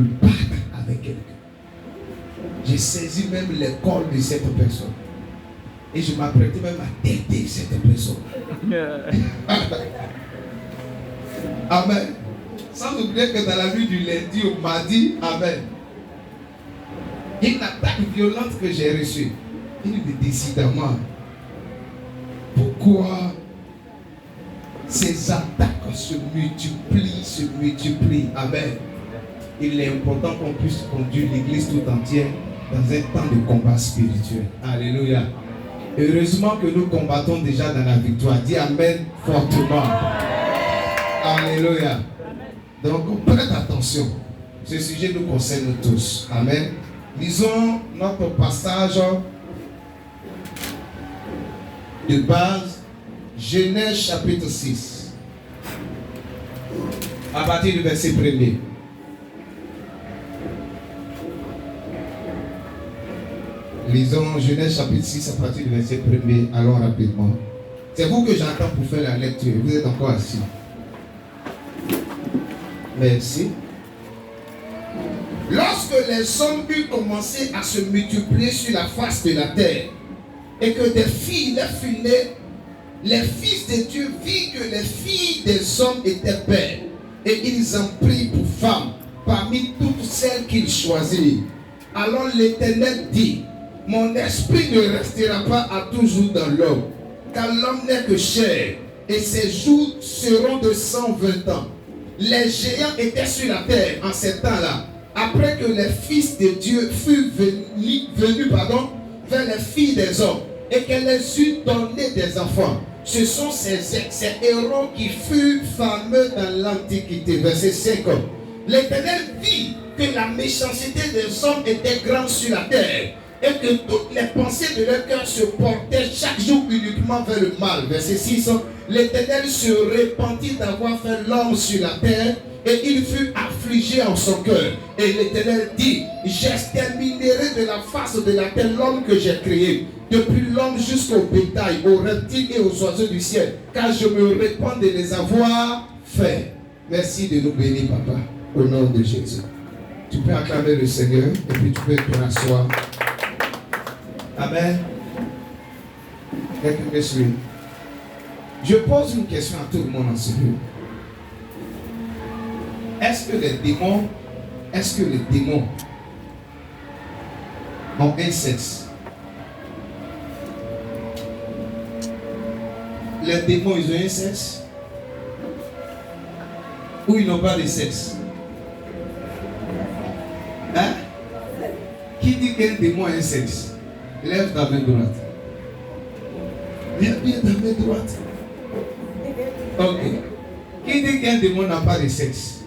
me battre avec quelqu'un. J'ai saisi même l'école de cette personne. Et je m'apprêtais même à têter cette personne. Amen. Sans oublier que dans la nuit du lundi au mardi, amen, une attaque violente que j'ai reçue. Il me dit décidément, pourquoi ces attaques se multiplient, amen. Il est important qu'on puisse conduire l'église tout entière dans un temps de combat spirituel. Alléluia. Heureusement que nous combattons déjà dans la victoire. Dis amen fortement. Alléluia. Donc prête attention. Ce sujet nous concerne tous. Amen. Lisons notre passage de base, Genèse chapitre 6. À partir du verset 1er. Lisons Genèse chapitre 6 à partir du verset 1er. Allons rapidement. C'est vous que j'entends pour faire la lecture. Vous êtes encore assis. Merci. Lorsque les hommes eurent commencé à se multiplier sur la face de la terre, et que des filles leur furent nées, les fils de Dieu virent que les filles des hommes étaient belles, et ils en prirent pour femmes parmi toutes celles qu'ils choisirent. Alors l'Éternel dit: mon esprit ne restera pas à toujours dans l'homme, car l'homme n'est que chair, et ses jours seront de 120 ans. Les géants étaient sur la terre en ces temps-là, après que les fils de Dieu furent venus vers les filles des hommes, et qu'elles les eurent donné des enfants. Ce sont ces héros qui furent fameux dans l'Antiquité. Verset 5. L'Éternel vit que la méchanceté des hommes était grande sur la terre, et que toutes les pensées de leur cœur se portaient chaque jour uniquement vers le mal. Verset 6. L'Éternel se repentit d'avoir fait l'homme sur la terre, et il fut affligé en son cœur. Et l'Éternel dit: j'exterminerai de la face de la terre l'homme que j'ai créé, depuis l'homme jusqu'au bétail, aux reptiles et aux oiseaux du ciel, car je me répands de les avoir faits. Merci de nous bénir, Papa, au nom de Jésus. Tu peux acclamer le Seigneur et puis tu peux te rasseoir. Amen. Quelqu'un me suit. Je pose une question à tout le monde en ce lieu. Est-ce que les démons ont un sexe? Les démons, ils ont un sexe? Ou ils n'ont pas de sexe? Hein? Qui dit qu'un démon a un sexe? Lève ta main droite. Lève bien ta main droite. Ok. Qui dit qu'un démon n'a pas de sexe?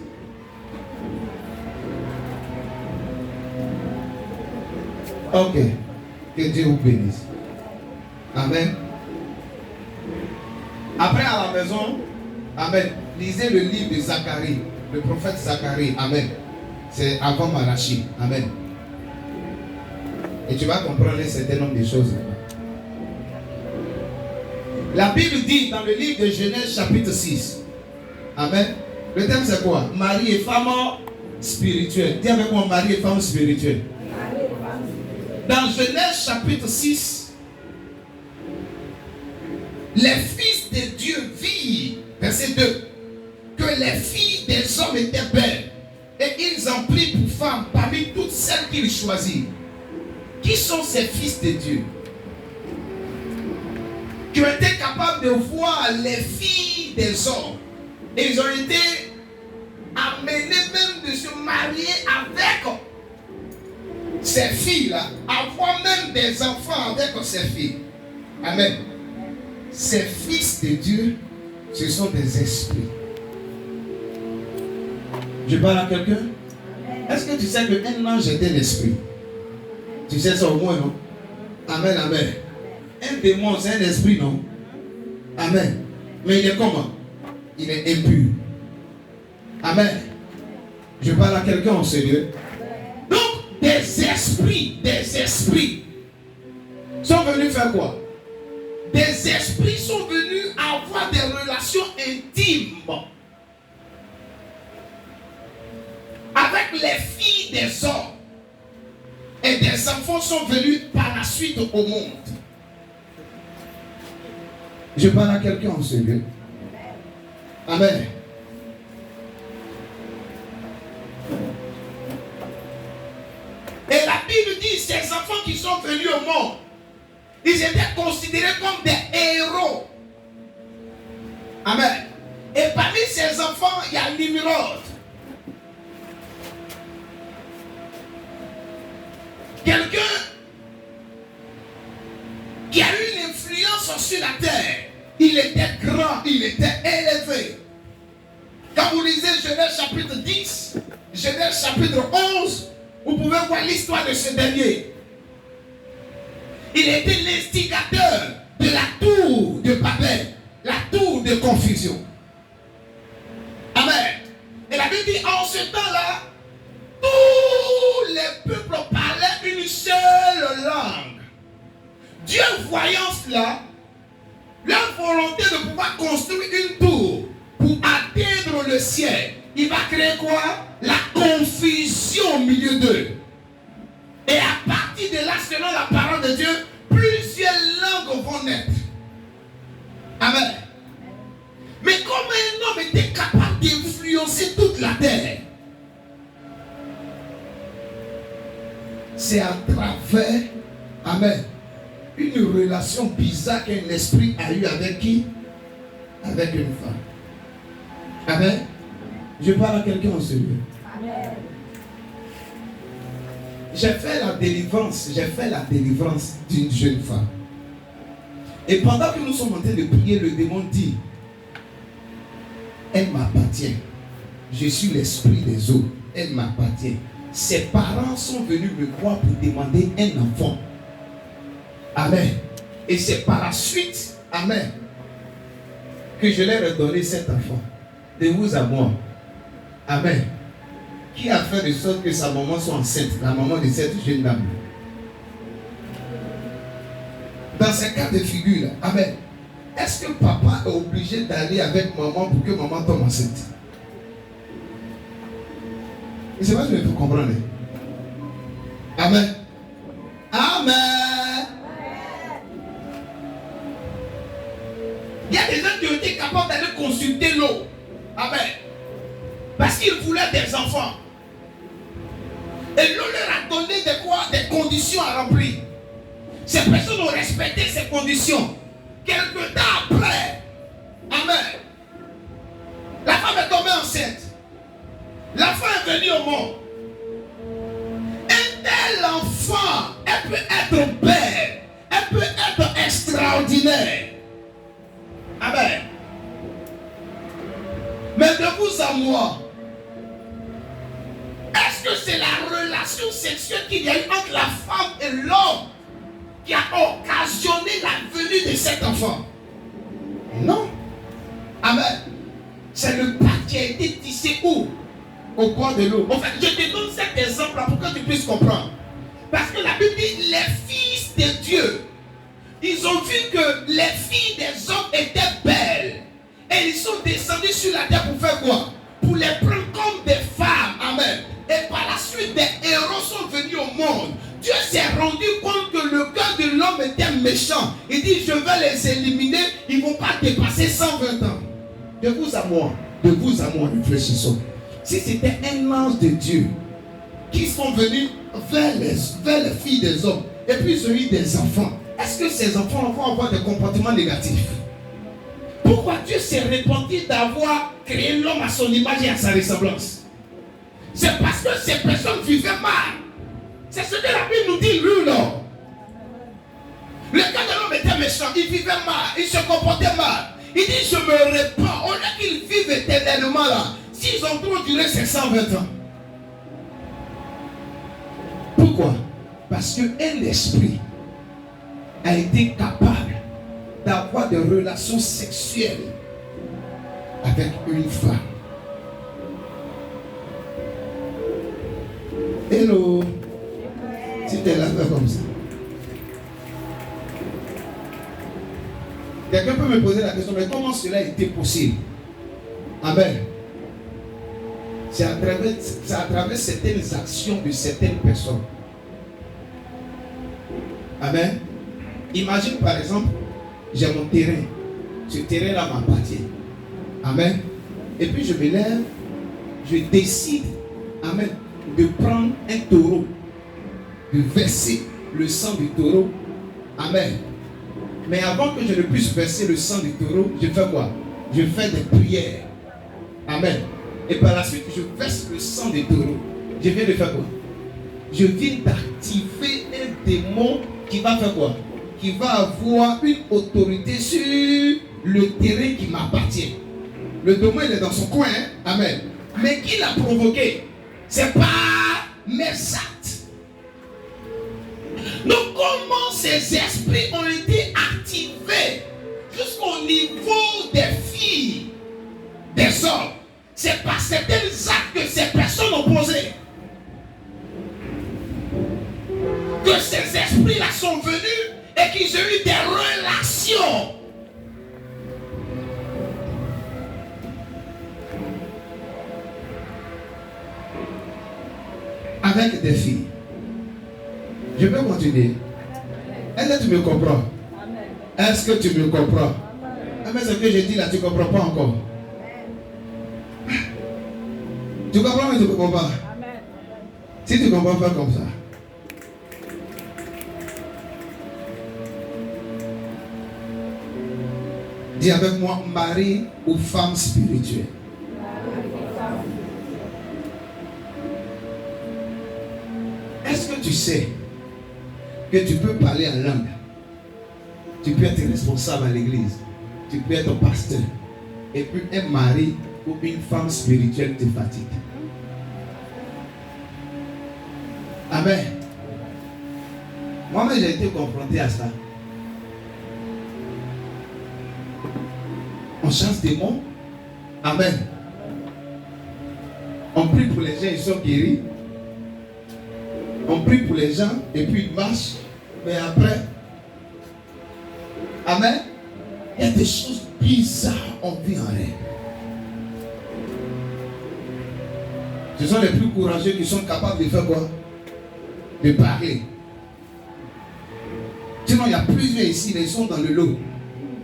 Ok. Que Dieu vous bénisse. Amen. Après à la maison, amen, lisez le livre de Zacharie, le prophète Zacharie. Amen. C'est avant Malachi. Amen. Et tu vas comprendre un certain nombre de choses. La Bible dit dans le livre de Genèse chapitre 6. Amen. Le thème c'est quoi? Mari et femme spirituelle. Dis avec moi, mari et femme spirituelle. Dans Genèse chapitre 6, les fils de Dieu virent, verset 2, que les filles des hommes étaient belles, et ils en prirent pour femmes parmi toutes celles qu'ils choisirent. Qui sont ces fils de Dieu qui ont été capables de voir les filles des hommes, et ils ont été amenés même de se marier avec ces filles-là, avoir même des enfants avec ces filles. Amen. Ces fils de Dieu, ce sont des esprits. Je parle à quelqu'un? Est-ce que tu sais qu'un ange est un esprit? Tu sais ça au moins, non? Amen, amen. Un démon, c'est un esprit, non? Amen. Mais il est comment? Il est impur. Amen. Je parle à quelqu'un en sérieux. Donc, des esprits sont venus faire quoi? Des esprits sont venus avoir des relations intimes avec avec les filles des hommes. Et des enfants sont venus par la suite au monde. Je parle à quelqu'un en ce lieu. Amen. Et la Bible dit, ces enfants qui sont venus au monde, ils étaient considérés comme des héros. Amen. Et parmi ces enfants, il y a Nimrod. Quelqu'un qui a eu une influence sur la terre. Il était grand, il était élevé. Quand vous lisez Genèse chapitre 10, Genèse chapitre 11, vous pouvez voir l'histoire de ce dernier. Il était l'instigateur de la tour de Babel, la tour de confusion. Amen. Et la Bible dit, en ce temps-là, tous les peuples parlaient une seule langue. Dieu voyant cela, leur volonté de pouvoir construire une tour pour atteindre le ciel, il va créer quoi? La confusion au milieu d'eux. Et à partir de là, selon la parole de Dieu, plusieurs langues vont naître. Amen. Mais comme un homme était capable d'influencer toute la terre, c'est à travers, amen, une relation bizarre qu'un esprit a eu avec qui? Avec une femme. Amen. Je parle à quelqu'un en ce lieu. Amen. J'ai fait la délivrance d'une jeune femme. Et pendant que nous sommes en train de prier, le démon dit, elle m'appartient. Je suis l'esprit des eaux. Elle m'appartient. Ses parents sont venus me voir pour demander un enfant. Amen. Et c'est par la suite, amen, que je leur ai donné cet enfant. De vous à moi. Amen. Qui a fait de sorte que sa maman soit enceinte, la maman de cette jeune dame. Dans ces cas de figure, amen. Est-ce que papa est obligé d'aller avec maman pour que maman tombe enceinte? Je ne sais pas si vous comprenez. Amen. Amen. Il y a des gens qui ont été capables d'aller consulter l'eau. Amen. Parce qu'ils voulaient des enfants. Et l'eau leur a donné des conditions à remplir. Ces personnes ont respecté ces conditions. Quelque temps après, amen, la femme est tombée enceinte. L'enfant est venu au monde. Un tel enfant, elle peut être belle, elle peut être extraordinaire. Amen. Mais de vous à moi, est-ce que c'est la relation sexuelle qu'il y a eu entre la femme et l'homme qui a occasionné la venue de cet enfant? Non. Amen. C'est le pas qui a été tissé où? Au bord de l'eau. En fait, je te donne cet exemple-là pour que tu puisses comprendre. Parce que la Bible dit, les fils de Dieu, ils ont vu que les filles des hommes étaient belles. Et ils sont descendus sur la terre pour faire quoi? Pour les prendre comme des femmes. Amen. Et par la suite, des héros sont venus au monde. Dieu s'est rendu compte que le cœur de l'homme était méchant. Il dit, je vais les éliminer. Ils ne vont pas dépasser 120 ans. De vous à moi, réfléchissons. Si c'était un ange de Dieu qui sont venus vers les filles des hommes et puis ils ont eu des enfants, est-ce que ces enfants vont avoir des comportements négatifs? Pourquoi Dieu s'est repenti d'avoir créé l'homme à son image et à sa ressemblance? C'est parce que ces personnes vivaient mal. C'est ce que la Bible nous dit, lui, non? Le cas de l'homme était méchant, il vivait mal, il se comportait mal. Il dit, je me répands. Au lieu qu'ils vivent éternellement là, s'ils ont trop duré, c'est 120 ans. Pourquoi? Parce qu'un esprit a été capable d'avoir des relations sexuelles avec une femme. Hello. Si tu es là, comme ça. Quelqu'un peut me poser la question, mais comment cela était possible? Amen. c'est à travers certaines actions de certaines personnes. Amen. Imagine par exemple, j'ai mon terrain. Ce terrain-là m'appartient. Amen. Et puis je me lève, je décide, amen, de prendre un taureau, de verser le sang du taureau. Amen. Mais avant que je ne puisse verser le sang du taureau, je fais quoi? Je fais des prières. Amen. Et par la suite, je verse le sang du taureau. Je viens de faire quoi? Je viens d'activer un démon qui va faire quoi? Qui va avoir une autorité sur le terrain qui m'appartient. Le démon, il est dans son coin. Hein? Amen. Mais qui l'a provoqué? C'est pas mes actes. Donc comment ces esprits ont été activés jusqu'au niveau des filles, des hommes? C'est par certains actes que ces personnes ont posés que ces esprits-là sont venus et qu'ils ont eu des relations. Avec des filles. Je peux continuer. Est-ce que tu me comprends? Est-ce que tu me comprends? Mais ce que je dis là, tu ne comprends pas encore. Tu comprends ou tu ne comprends pas? Si tu comprends pas comme ça. Dis avec moi, mari ou femme spirituelle. Est-ce que tu sais que tu peux parler en langue? Tu peux être responsable à l'église. Tu peux être pasteur. Et puis un mari ou une femme spirituelle te fatigue. Amen. Moi-même, j'ai été confronté à ça. On chasse des démons. Amen. On prie pour les gens, ils sont guéris. On prie pour les gens et puis ils marchent. Mais après, amen, il y a des choses bizarres en vie en rêve. Ce sont les plus courageux qui sont capables de faire quoi? De parler. Sinon, il y a plusieurs ici, ils sont dans le lot.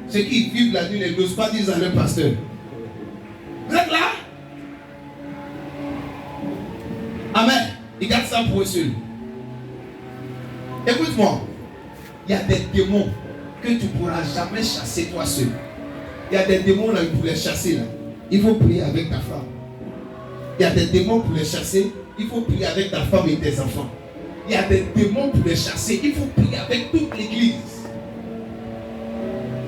Ceux qui vivent la nuit ne n'osent pas dire à leur pasteur. Vous êtes là? Amen. Ils gardent ça pour eux seuls. Écoute-moi. Il y a des démons que tu ne pourras jamais chasser toi seul. Il y a des démons là, pour les chasser là. Il faut prier avec ta femme. Il y a des démons pour les chasser. Il faut prier avec ta femme et tes enfants. Il y a des démons pour les chasser. Il faut prier avec toute l'église.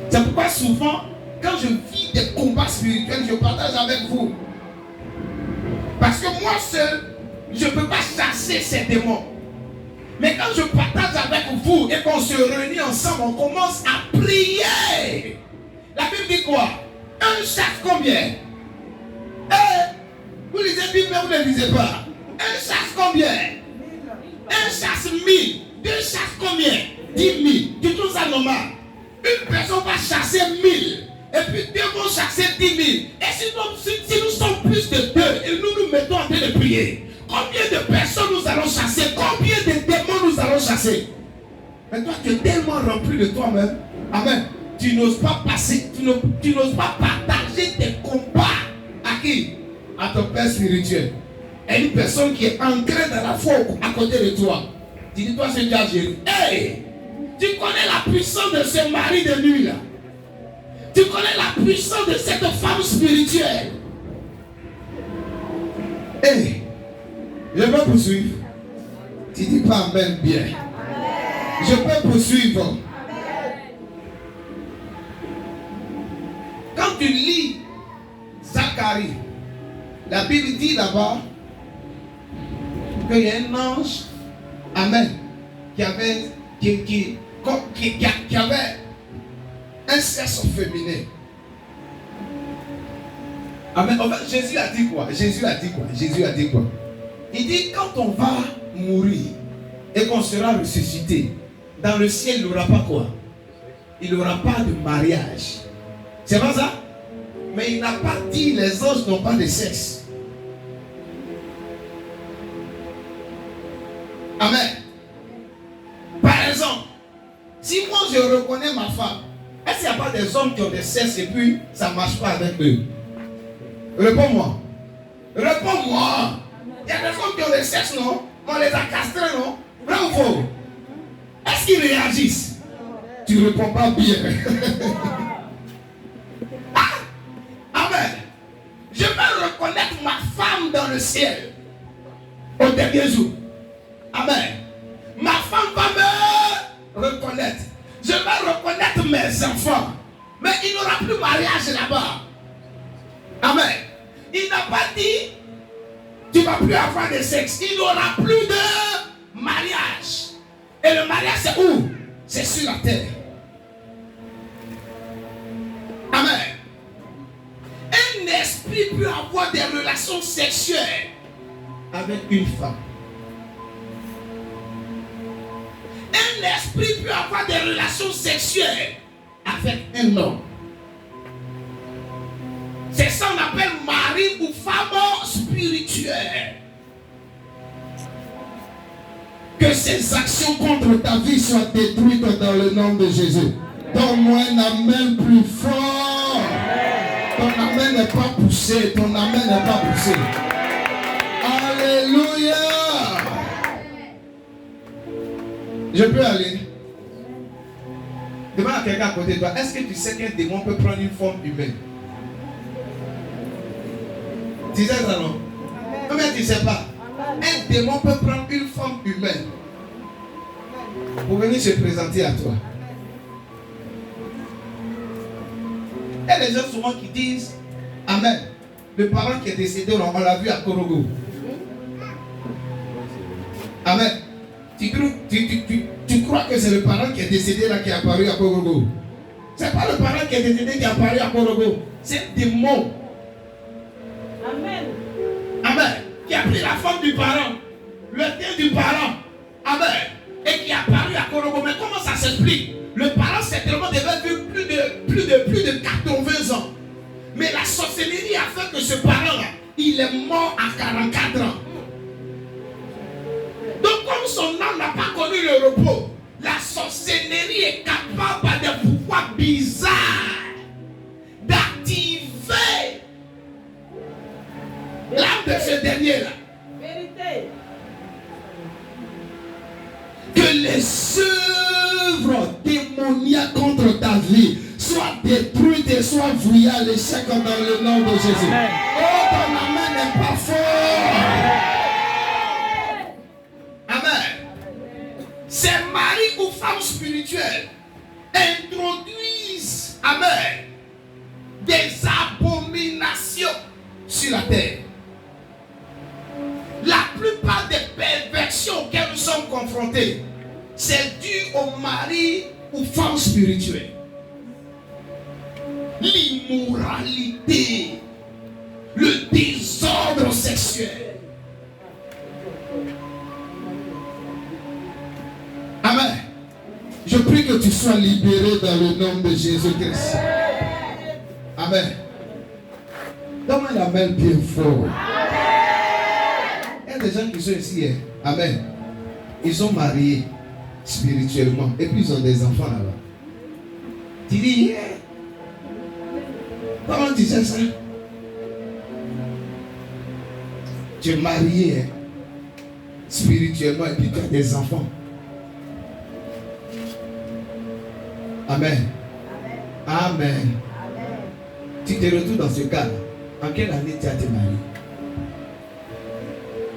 C'est pourquoi souvent, quand je vis des combats spirituels, je partage avec vous. Parce que moi seul, je ne peux pas chasser ces démons. Mais quand je partage avec vous et qu'on se réunit ensemble, on commence à prier. La Bible dit quoi? Un chasse combien? Vous lisez la Bible, mais vous ne lisez pas. Un chasse combien? Un chasse 1000. Deux chasse combien? 10 000. Tu trouves ça normal? Une personne va chasser 1000. Et puis deux vont chasser 10 000. Et si nous sommes plus de deux et nous nous mettons en train de prier, combien de personnes nous allons chasser? Combien de démons nous allons chasser? Mais toi, tu es tellement rempli de toi-même. Amen. Tu n'oses pas passer, tu n'oses pas partager tes combats. À qui? À ton père spirituel. Et une personne qui est ancrée dans la foi à côté de toi. Tu dis, toi, c'est déjà géré. Hey! Tu connais la puissance de ce mari de nuit là. Tu connais la puissance de cette femme spirituelle. Hey! Je peux poursuivre. Tu dis pas amen bien. Amen. Je peux poursuivre. Amen. Quand tu lis Zacharie, la Bible dit là-bas qu'il y a un ange, amen, qui avait un sexe féminin. Amen. En fait, Jésus a dit quoi? Jésus a dit quoi? Il dit quand on va mourir et qu'on sera ressuscité, dans le ciel, il n'y aura pas quoi? Il n'y aura pas de mariage. C'est pas ça? Mais il n'a pas dit les anges n'ont pas de sexe. Amen. Par exemple, si moi je reconnais ma femme, est-ce qu'il n'y a pas des hommes qui ont des sexe et puis ça ne marche pas avec eux? Réponds-moi. Réponds-moi. Il y a des hommes qui ont des sexe, non? On les a castrés, non? Vrai ou faux? Est-ce qu'ils réagissent? Tu ne réponds pas bien. Ah! Amen. Je vais reconnaître ma femme dans le ciel au dernier jour. Amen. Ma femme va me reconnaître. Je vais reconnaître mes enfants. Mais il n'y aura plus mariage là-bas. Amen. Il n'a pas dit tu ne vas plus avoir de sexe. Il n'y aura plus de mariage. Et le mariage c'est où? C'est sur la terre. Amen. Un esprit peut avoir des relations sexuelles avec une femme. Un esprit peut avoir des relations sexuelles avec un homme. C'est ça qu'on appelle mari ou femme spirituelle. Que ces actions contre ta vie soient détruites dans le nom de Jésus. Donne-moi un amen plus fort. Ton amen n'est pas poussé. Ton amen n'est pas poussé. Alléluia. Je peux aller. Demande à quelqu'un à côté de toi. Est-ce que tu sais qu'un démon peut prendre une forme humaine? Tu sais ça, non? Combien tu ne sais pas? Un démon peut prendre une forme humaine pour venir se présenter à toi. Il y a des gens souvent qui disent Amen. Le parent qui est décédé, on l'a vu à Korogo. Amen. Tu crois que c'est le parent qui est décédé là qui est apparu à Korogo? Ce n'est pas le parent qui est décédé qui est apparu à Korogo. C'est un démon. Amen. Amen. Qui a pris la forme du parent, le tien du parent. Amen. Et qui est apparu à Korogo. Mais comment ça s'explique? Le parent certainement devait vivre plus de 80 ans. Mais la sorcellerie a fait que ce parent-là, il est mort à 44 ans. Donc comme son âme n'a pas connu le repos, la sorcellerie est capable par des pouvoirs bizarres d'activer l'âme de ce dernier-là. Vérité. Que les œuvres démoniaques contre ta vie soient détruites et soient vouées à l'échec dans le nom de Jésus. Amen. Oh, ton amen n'est pas fort. Amen. Ces maris ou femmes spirituelles introduisent, amen, des abominations sur la terre. La plupart des perversions auxquelles nous sommes confrontés, c'est dû aux maris ou femmes spirituelles. L'immoralité, le désordre sexuel. Amen. Je prie que tu sois libéré dans le nom de Jésus-Christ. Amen. Donne-moi un amen bien fort. Il y a des gens qui sont ici, hein. Amen. Ils sont mariés spirituellement et puis ils ont des enfants là-bas. Tu dis, yeah. Comment tu sais ça? Tu es marié, hein, spirituellement et puis tu as des enfants. Amen. Amen. Amen. Tu te retrouves dans ce cas. En quelle année tu as été marié?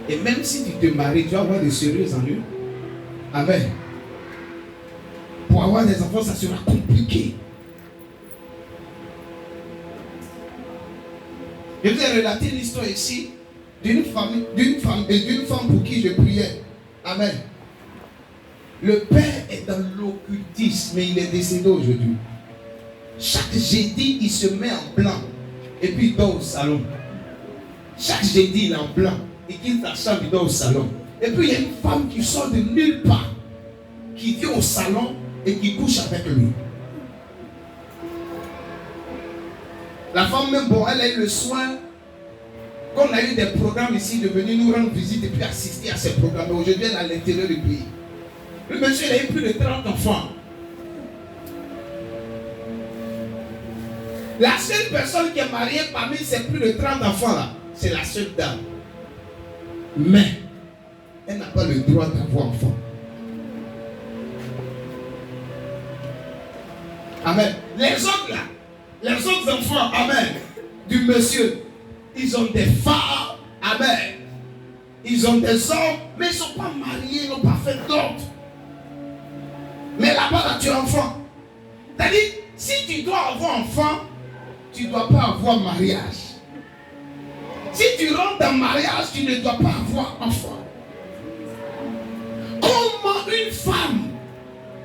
Et même si tu te maries, tu vas avoir des sérieux ennuis. Amen. Pour avoir des enfants, ça sera compliqué. Je vous ai relaté l'histoire ici d'une femme pour qui je priais. Amen. Le père est dans l'occultisme, mais il est décédé aujourd'hui. Chaque jeudi, il se met en blanc et puis il dort au salon. Chaque jeudi, il est en blanc. Il quitte la chambre, il dort au salon. Et puis il y a une femme qui sort de nulle part, qui vient au salon et qui couche avec lui. La femme même, bon, elle a eu le soin Quand on a eu des programmes ici, de venir nous rendre visite et puis assister à ces programmes. Aujourd'hui, elle est à l'intérieur du pays. Le monsieur, il a eu plus de 30 enfants. La seule personne qui est mariée parmi ces plus de 30 enfants-là, c'est la seule dame. Mais, elle n'a pas le droit d'avoir enfant. Amen. Les autres là, les autres enfants, amen, du monsieur, ils ont des femmes, amen. Ils ont des hommes, mais ils ne sont pas mariés, ils n'ont pas fait d'autres. Mais là-bas, là, tu es enfant. C'est-à-dire, si tu dois avoir enfant, tu ne dois pas avoir mariage. Si tu rentres dans le mariage, tu ne dois pas avoir enfant. Comment une femme,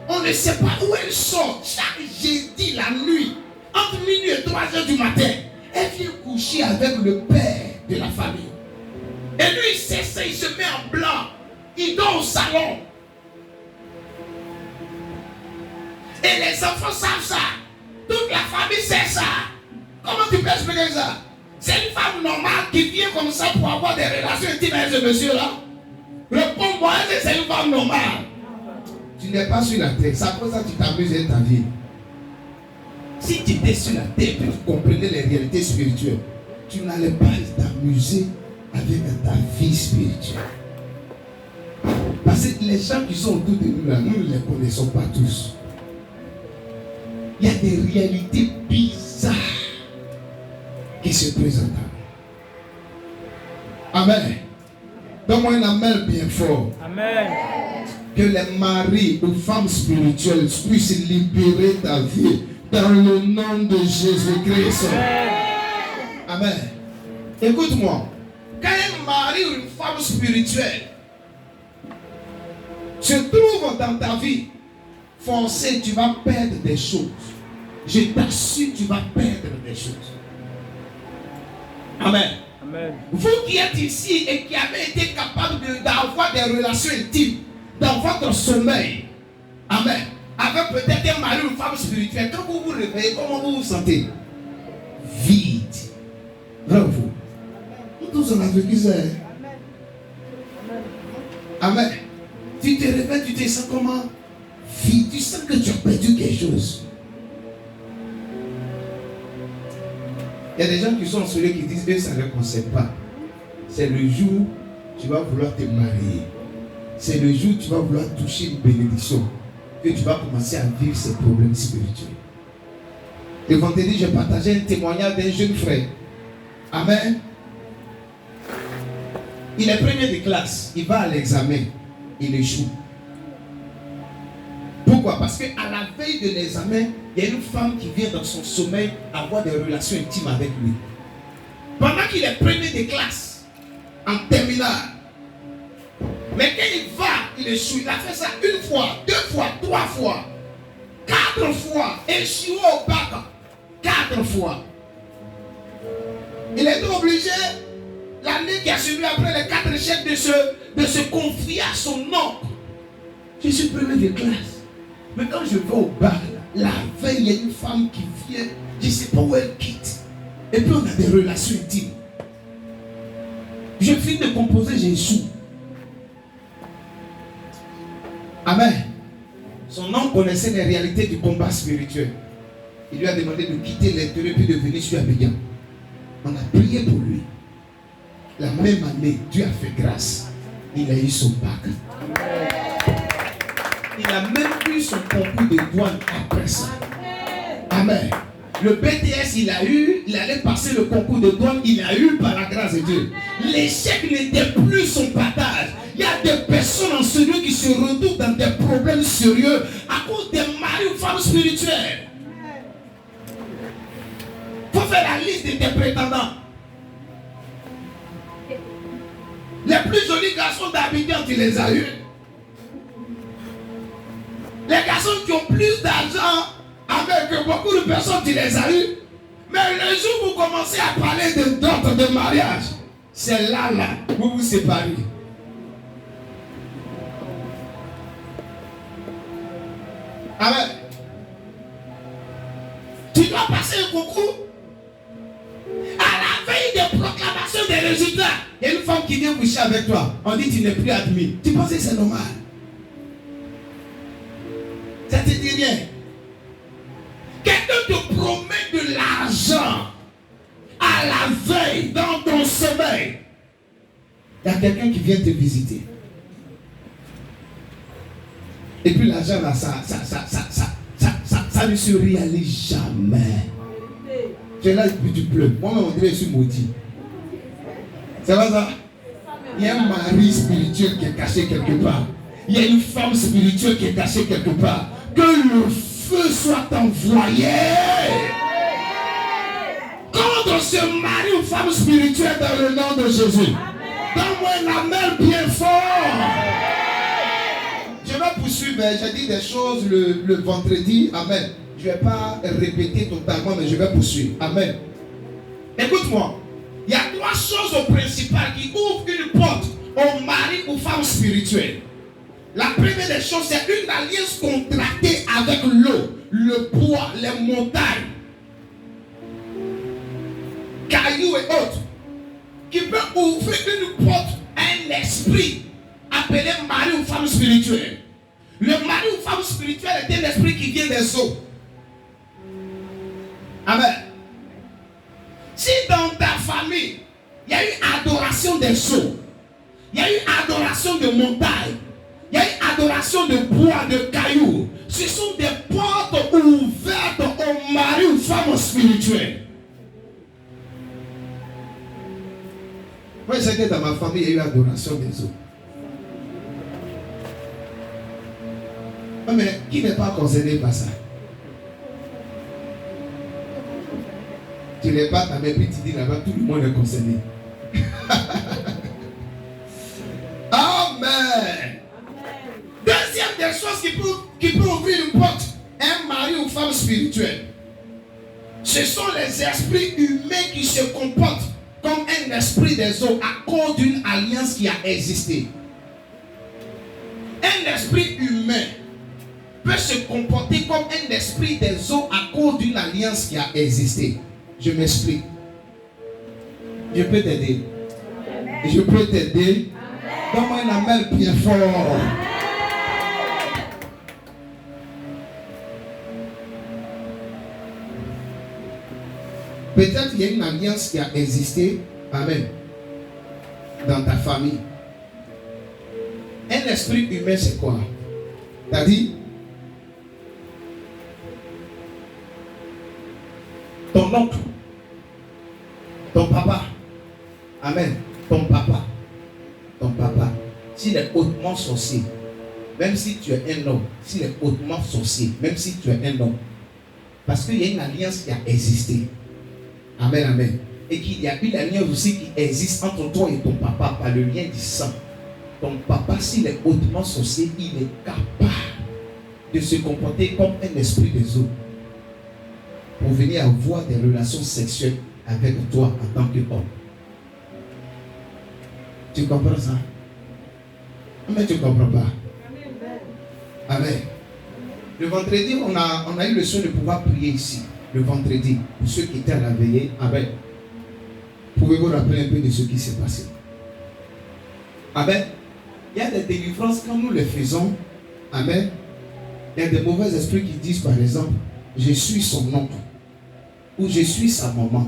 on ne sait pas où elle sort, chaque jeudi la nuit, entre minuit et 3 heures du matin, elle vient coucher avec le père de la famille. Et lui, il sait ça, il se met en blanc, il dort au salon. Et les enfants savent ça. Toute la famille sait ça. Comment tu peux expliquer ça? C'est une femme normale qui vient comme ça pour avoir des relations intimes avec ce monsieur-là. Réponds-moi, c'est une femme normale. Tu n'es pas sur la terre. C'est pour ça que tu t'amuses avec ta vie. Si tu étais sur la terre et tu comprenais les réalités spirituelles, tu n'allais pas t'amuser avec ta vie spirituelle. Parce que les gens qui sont autour de nous là, nous ne les connaissons pas tous. Il y a des réalités bizarres qui se présentent. Amen. Donne-moi un amen bien fort. Amen. Que les maris ou femmes spirituelles puissent libérer ta vie dans le nom de Jésus-Christ. Amen. Écoute-moi. Quand un mari ou une femme spirituelle se trouve dans ta vie, forcé, tu vas perdre des choses. Je t'assure, tu vas perdre des choses. Amen. Amen. Vous qui êtes ici et qui avez été capable d'avoir des relations intimes dans votre sommeil, amen, avec peut-être un mari ou une femme spirituelle, quand vous vous réveillez, comment vous vous sentez? Vide. Bravo. Nous tous on a vécu ça. Amen. Tu te réveilles, tu te sens comment? Vide. Tu sens que tu as perdu quelque chose. Il y a des gens qui sont ensoleillés qui disent que ça ne concerne pas. C'est le jour où tu vas vouloir te marier. C'est le jour où tu vas vouloir toucher une bénédiction que tu vas commencer à vivre ces problèmes spirituels. Le vendredi, j'ai partagé un témoignage d'un jeune frère. Amen. Il est premier de classe. Il va à l'examen. Il échoue. Pourquoi? Parce qu'à la veille de l'examen, il y a une femme qui vient dans son sommeil avoir des relations intimes avec lui. Pendant qu'il est premier de classe, en terminale. Mais quand il va, il échoue. Il a fait ça 1 fois, 2 fois, 3 fois, 4 fois. Échoué au bac. 4 fois. Il est obligé, l'année qui a suivi après les 4 échecs, de se confier à son oncle. Je suis premier de classe. Mais quand je vais au bar, la veille, il y a une femme qui vient, je ne sais pas où elle quitte. Et puis on a des relations intimes. Je finis de composer, j'échoue. Amen. Son oncle connaissait les réalités du combat spirituel. Il lui a demandé de quitter l'intérieur puis de venir sur Abidjan. On a prié pour lui. La même année, Dieu a fait grâce. Il a eu son bac. Amen. Il a même eu son concours de douane après ça. Amen. Le BTS, il allait passer le concours de douane, il a eu par la grâce de Dieu. L'échec n'était plus son partage. Il y a des personnes en ce lieu qui se retrouvent dans des problèmes sérieux à cause des maris ou femmes spirituelles. Il faut faire la liste de tes prétendants. Les plus jolis garçons d'Abidjan, tu les as eus. Les garçons qui ont plus d'argent avec beaucoup de personnes, tu les as eus. Mais le jour où vous commencez à parler de dot de mariage, c'est là où vous vous séparez. Amen. Tu dois passer un concours. À la veille des proclamation des résultats. Il y a une femme qui vient coucher avec toi. On dit tu n'es plus admis. Tu penses que c'est normal? Ça te dit rien? Quelqu'un te promet de l'argent à la veille dans ton sommeil. Il y a quelqu'un qui vient te visiter. Et puis l'argent là, ça ne se réalise jamais. Tu es là et puis tu pleures. Moi-même, on dirait que je suis maudit. C'est pas ça? Il y a un mari spirituel qui est caché quelque part. Il y a une femme spirituelle qui est cachée quelque part. Que le feu soit envoyé contre ce mari ou femme spirituelle dans le nom de Jésus. Donne-moi un amen bien fort. Je vais poursuivre. J'ai dit des choses le vendredi. Amen. Je ne vais pas répéter totalement, mais je vais poursuivre. Amen. Écoute-moi. Il y a trois choses principales qui ouvrent une porte au mari ou femme spirituelle. La première des choses, c'est une alliance contractée avec l'eau, le bois, les montagnes, cailloux et autres, qui peut ouvrir une porte à un esprit appelé mari ou femme spirituelle. Le mari ou femme spirituelle est un esprit qui vient des eaux. Amen. Si dans ta famille, il y a eu adoration des eaux, il y a eu adoration de montagnes, il y a eu adoration de bois, de cailloux, ce sont des portes ouvertes au mari ou femme spirituelle. Moi, je sais que dans ma famille, il y a eu adoration des eaux. Mais qui n'est pas concerné par ça? Tu n'es pas ta mère, puis tu dis là-bas, tout le monde est concerné. Amen. Deuxième des choses qui peut ouvrir une porte, un mari ou femme spirituelle. Ce sont les esprits humains qui se comportent comme un esprit des eaux à cause d'une alliance qui a existé. Un esprit humain peut se comporter comme un esprit des eaux à cause d'une alliance qui a existé. Je m'explique. Je peux t'aider. Je peux t'aider. Donne-moi un amen bien fort. Peut-être qu'il y a une alliance qui a existé. Amen. Dans ta famille. Un esprit humain, c'est quoi? T'as dit? Ton oncle. Ton papa. Amen. Ton papa. Ton papa. S'il est hautement sorcier, même si tu es un homme, s'il est hautement sorcier, même si tu es un homme, parce qu'il y a une alliance qui a existé. Amen, amen. Et qu'il y a une alliance aussi qui existe entre toi et ton papa par le lien du sang. Ton papa, s'il est hautement sorcier, il est capable de se comporter comme un esprit des eaux pour venir avoir des relations sexuelles avec toi en tant qu'homme. Tu comprends ça? Mais tu ne comprends pas. Amen. Le vendredi, on a eu le soin de pouvoir prier ici. Le vendredi, pour ceux qui étaient à la veillée. Amen. Pouvez-vous rappeler un peu de ce qui s'est passé? Amen. Il y a des délivrances quand nous les faisons. Amen. Il y a des mauvais esprits qui disent par exemple, je suis son oncle, ou je suis sa maman,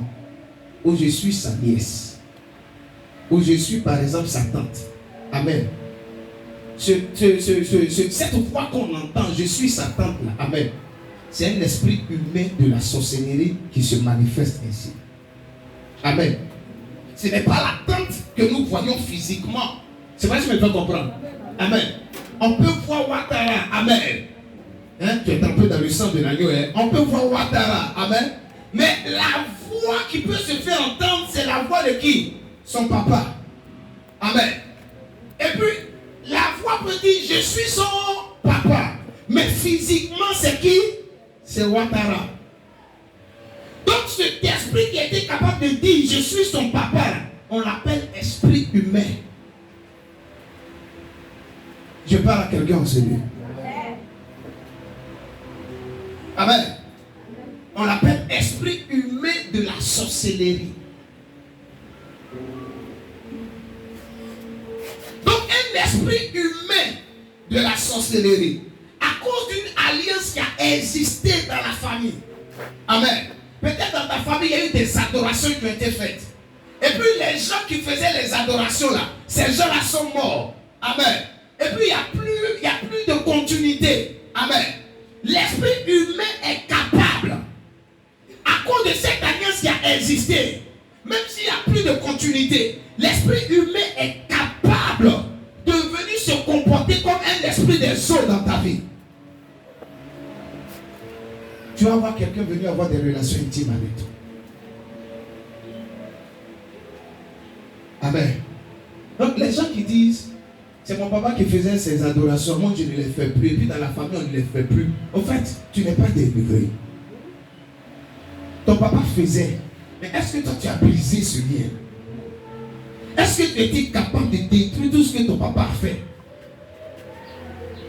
ou je suis sa nièce, ou je suis par exemple sa tante. Amen. Cette voix qu'on entend, je suis sa tante là. Amen. C'est un esprit humain de la sorcellerie qui se manifeste ainsi. Amen. Ce n'est pas la tante que nous voyons physiquement. C'est vrai que je me fais comprendre. Amen. On peut voir Ouattara. Amen. Hein? Tu es un peu dans le sang de l'agneau. Hein? On peut voir Ouattara. Amen. Mais la voix qui peut se faire entendre, c'est la voix de qui? Son papa. Amen. Et puis, la voix peut dire, je suis son papa. Mais physiquement, c'est qui? C'est Ouattara. Donc, cet esprit qui était capable de dire, je suis son papa, on l'appelle esprit humain. Je parle à quelqu'un en ce lieu. Amen. On l'appelle esprit humain de la sorcellerie. de la sorcellerie. À cause d'une alliance qui a existé dans la famille. Amen. Peut-être dans ta famille, il y a eu des adorations qui ont été faites. Et puis les gens qui faisaient les adorations là, ces gens-là sont morts. Amen. Et puis il n'y a plus de continuité. Amen. L'esprit humain est capable, à cause de cette alliance qui a existé, même s'il n'y a plus de continuité, l'esprit humain est capable de venir se comporter comme un esprit des eaux dans ta vie. Tu vas voir quelqu'un venir avoir des relations intimes avec toi. Amen. Donc les gens qui disent, c'est mon papa qui faisait ces adorations, moi je ne les fais plus, et puis dans la famille on ne les fait plus. En fait, tu n'es pas délivré. Ton papa faisait, mais est-ce que toi tu as brisé ce lien? Est-ce que tu étais capable de détruire tout ce que ton papa a fait?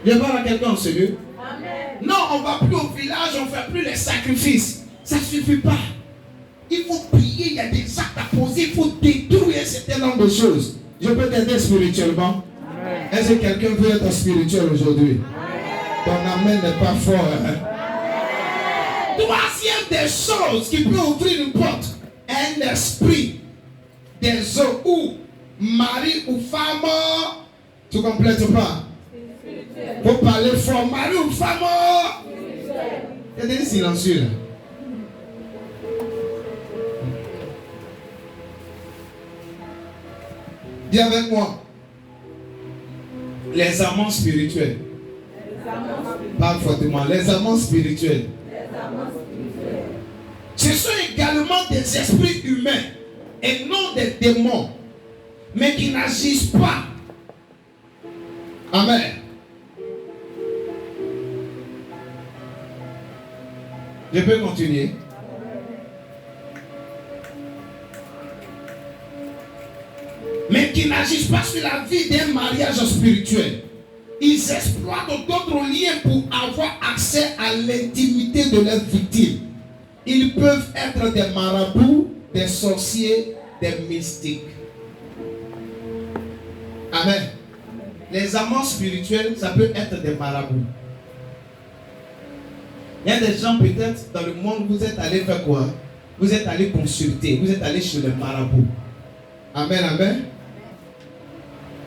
Viens voir à quelqu'un en ce lieu. Amen. Non, on ne va plus au village, on ne fait plus les sacrifices. Ça ne suffit pas. Il faut prier, il y a des actes à poser, il faut détruire un certain nombre de choses. Je peux t'aider spirituellement? Amen. Est-ce que quelqu'un veut être spirituel aujourd'hui? Ton amen n'est pas fort. Hein? Troisième des choses qui peut ouvrir une porte, un esprit des eaux ou mari ou femme, tu complètes pas? Faut parler fort, mari ou femme. Il y a des silencieux là. Dis avec moi. Les amants spirituels. Parle fortement. Les amants spirituels. Ce sont également des esprits humains et non des démons, mais qui n'agissent pas. Amen. Je peux continuer. Mais qui n'agissent pas sur la vie d'un mariage spirituel. Ils exploitent d'autres liens pour avoir accès à l'intimité de leurs victimes. Ils peuvent être des marabouts, des sorciers, des mystiques. Amen. Les amants spirituels, ça peut être des marabouts. Il y a des gens peut-être dans le monde, vous êtes allés faire quoi? Vous êtes allés consulter, vous êtes allés chez les marabouts. Amen, amen.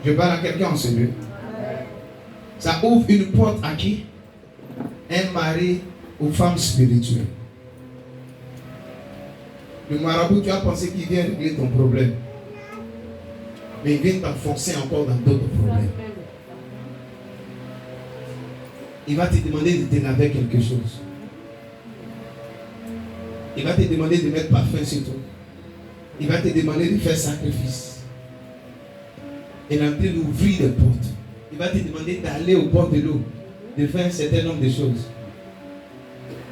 Je parle à quelqu'un en ce lieu. Ça ouvre une porte à qui? Un mari ou femme spirituelle. Le marabout, tu as pensé qu'il vient régler ton problème. Mais il vient t'enfoncer encore dans d'autres problèmes. Il va te demander de te laver quelque chose. Il va te demander de mettre parfum sur toi. Il va te demander de faire sacrifice. Il est en train d'ouvrir des portes. Il va te demander d'aller au bord de l'eau, de faire un certain nombre de choses.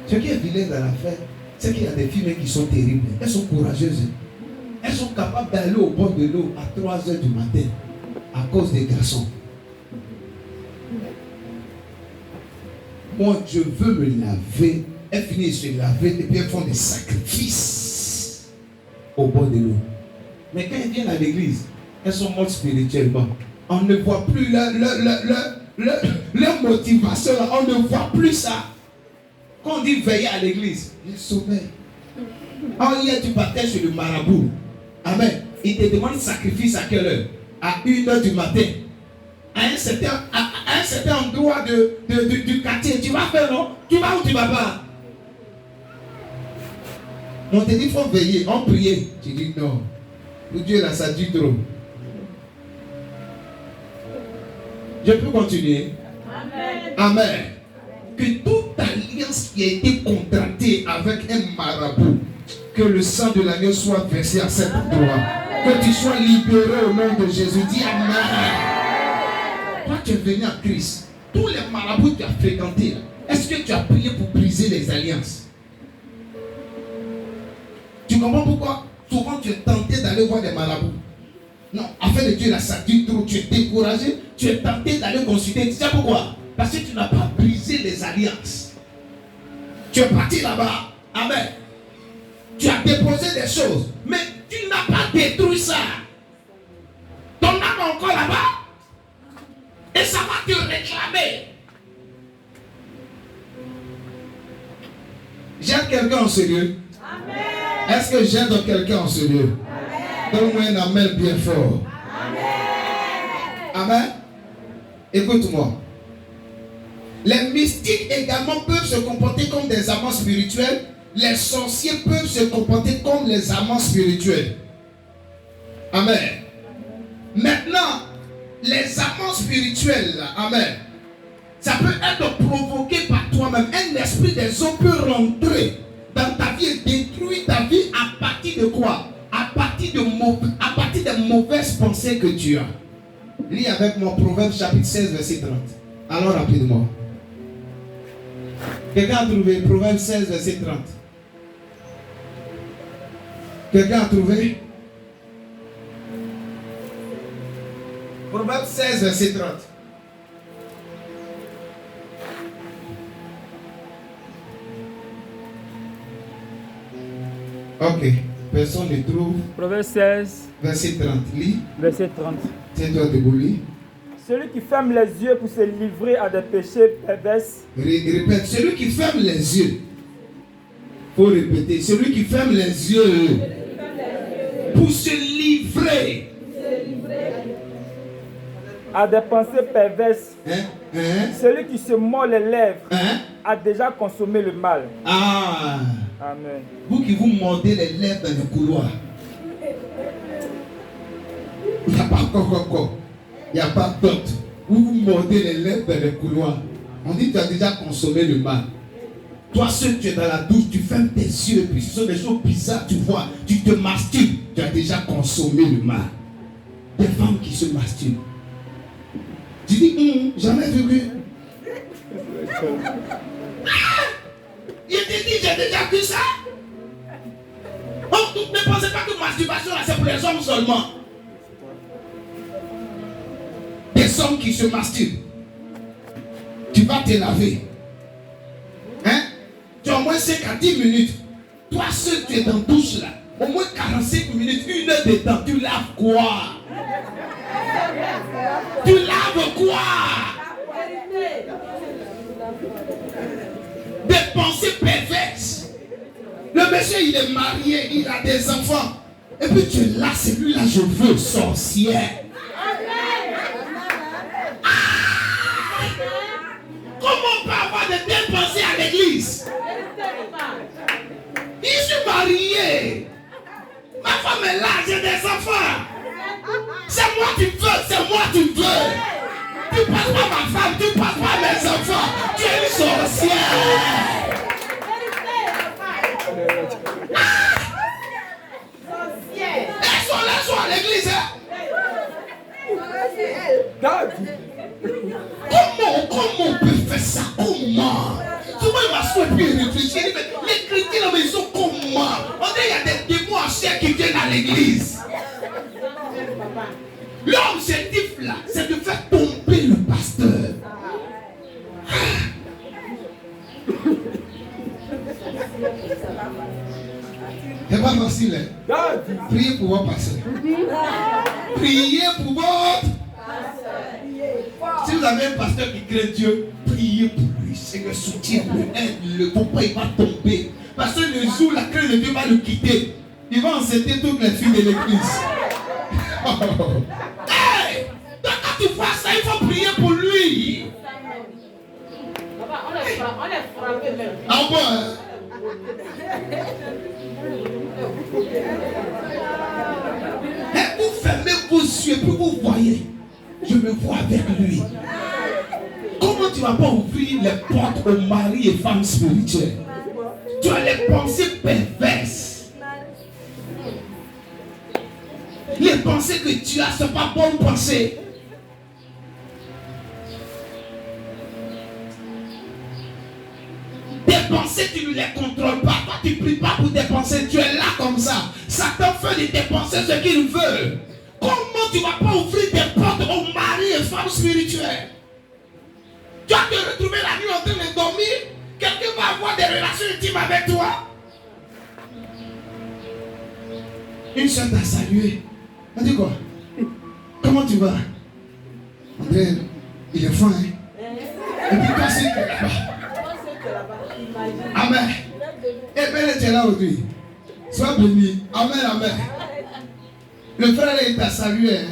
Ce qui est vilain dans l'affaire, c'est qu'il y a des filles qui sont terribles. Elles sont courageuses. Elles sont capables d'aller au bord de l'eau à 3h du matin à cause des garçons. Moi, je veux me laver. Elles finissent de se laver et puis elles font des sacrifices au bord de l'eau. Mais quand elles viennent à l'église, elles sont mortes spirituellement. On ne voit plus leur motivation. On ne voit plus ça. Quand on dit veiller à l'église, ils sommeillent. Hier, tu partais chez le marabout. Amen. Il te demande sacrifice à quelle heure? À 1h du matin. À un certain endroit du quartier. Tu vas faire, non? Tu vas ou tu vas pas? On te dit qu'il faut veiller. On prie. Tu dis non. Pour Dieu là, ça dure trop. Je peux continuer? Amen. Amen. Que toute alliance qui a été contractée avec un marabout, que le sang de l'agneau soit versé à cet endroit. Que tu sois libéré au nom de Jésus. Dis Amen. Toi, tu es venu à Christ. Tous les marabouts que tu as fréquentés, est-ce que tu as prié pour briser les alliances? Tu comprends pourquoi souvent tu es tenté d'aller voir des marabouts? Non, afin de Dieu, là, ça dit trop. Tu es découragé, tu es tenté d'aller consulter. Tu sais pourquoi? Parce que tu n'as pas brisé les alliances. Tu es parti là-bas. Amen. Tu as déposé des choses, mais tu n'as pas détruit ça. Ton âme est encore là-bas. Et ça va te réclamer. J'aide quelqu'un en sérieux. Amen. Est-ce que j'aide quelqu'un en sérieux? Donne-moi un amen bien fort. Amen. Écoute-moi. Les mystiques également peuvent se comporter comme des amants spirituels. Les sorciers peuvent se comporter comme les amants spirituels. Amen. Maintenant, les amants spirituels, amen, ça peut être provoqué par toi-même. Un esprit des eaux peut rentrer dans ta vie et détruire ta vie à partir de quoi? À partir des mauvaises pensées que tu as. Lis avec moi Proverbe chapitre 16, verset 30. Alors rapidement. Quelqu'un a trouvé Proverbe 16, verset 30. Quelqu'un a trouvé? Proverbe 16, verset 30. Ok. Personne ne trouve. Proverbe 16, Verset 30. Lis. verset 30. Tiens-toi debout, lis. Celui qui ferme les yeux pour se livrer à des péchés pervers. Répète. Celui qui ferme les yeux. Faut répéter. Celui qui ferme les yeux pour se livrer À des pensées perverses. Celui qui se mord les lèvres a déjà consommé le mal. Ah. Amen. Vous qui vous mordez les lèvres dans le couloir. Il n'y a pas encore. Il n'y a pas d'autre. Vous vous mordez les lèvres dans le couloir. On dit que tu as déjà consommé le mal. Toi seul, tu es dans la douche, tu fermes tes yeux, et puis ce sont des choses bizarres, tu vois, tu te masturbes, tu as déjà consommé le mal. Des femmes qui se masturbent. Tu dis, jamais vu. Il te dit, j'ai déjà vu ça. Oh, ne pensez pas que masturbation, là, c'est pour les hommes seulement. Des hommes qui se masturbent. Tu vas te laver. Hein? Tu as au moins 5 à 10 minutes. Toi seul, tu es dans la douche là. Au moins 45 minutes, 1 heure de temps. Tu laves quoi? Tu laves quoi? Des pensées perverses. Le monsieur, il est marié, il a des enfants. Et puis tu es là, celui-là, je veux, sorcière. Comment on peut avoir de telles pensées à l'église? Je suis marié. Ma femme est là, j'ai des enfants. C'est moi tu veux, c'est moi tu veux. Tu passes pas ma femme, tu passes pas mes enfants. Tu es une sorcière. Elles sont à l'église. Comment on peut faire ça? Comment? Souvent il m'assoit et puis il réfléchit. Les chrétiens mais ils sont comment? On dit il y a des démons en chair qui viennent à l'église. L'objectif là, c'est de faire tomber le pasteur. C'est pas facile, hein? Priez pour votre pasteur. Priez pour votre. Si vous avez un pasteur qui craint Dieu, priez pour lui. Seigneur, soutiens-le, aide-le. Faut pas, il va tomber. Parce que le jour où la crainte de Dieu va le quitter, il va enceinter toutes les filles de l'église. Hey! Donc quand tu vois ça, il faut prier pour lui. On est frappé même. Ah bon, hein? Et vous fermez vos yeux, puis vous voyez. Je me vois avec lui. Comment tu ne vas pas ouvrir les portes aux maris et femmes spirituelles? Tu as les pensées perverses. Les pensées que tu as, ce n'est pas bonne pensée. Tes pensées, tu ne les contrôles pas. Toi, tu ne pries pas pour tes pensées. Tu es là comme ça. Satan fait de tes pensées ce qu'il veut. Comment tu ne vas pas ouvrir tes portes aux maris et femmes spirituelles? Tu vas te retrouver la nuit en train de dormir. Quelqu'un va avoir des relations intimes avec toi. Une soeur t'a salué. Elle dit quoi? Comment tu vas? André, Il est fin, hein? Et puis toi, c'est là-bas. Amen. Et bien, tu es là aujourd'hui. Sois béni. Amen, amen. Le frère est t'a salué. Hein?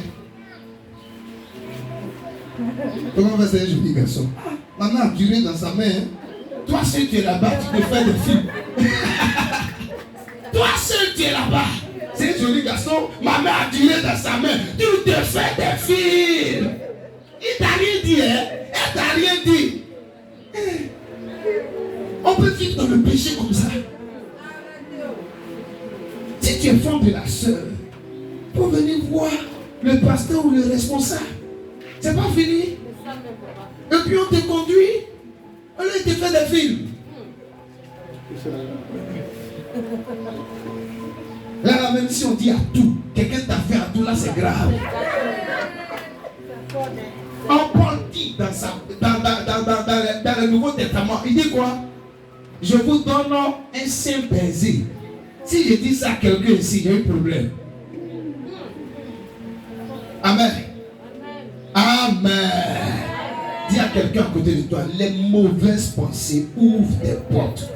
Comment va ce joli garçon? Maman a duré dans sa main. Hein? Toi seul tu es là-bas, tu te fais des films. Toi seul tu es là-bas. C'est un joli garçon. Maman a duré dans sa main. Tu te fais des films. Il t'a rien dit, hein? Elle t'a rien dit. On peut vivre dans le péché comme ça. Si tu es femme de la sœur, pour venir voir le pasteur ou le responsable. C'est pas fini. Et puis on te conduit. On te fait des films. Là, même si on dit à tout, quelqu'un t'a fait à tout, là c'est grave. En Paul dit dans le Nouveau Testament, il dit quoi? Je vous donne un saint baiser. Si je dis ça à quelqu'un ici, il y a un problème. Amen. Amen. Dis à quelqu'un à côté de toi, les mauvaises pensées ouvrent des portes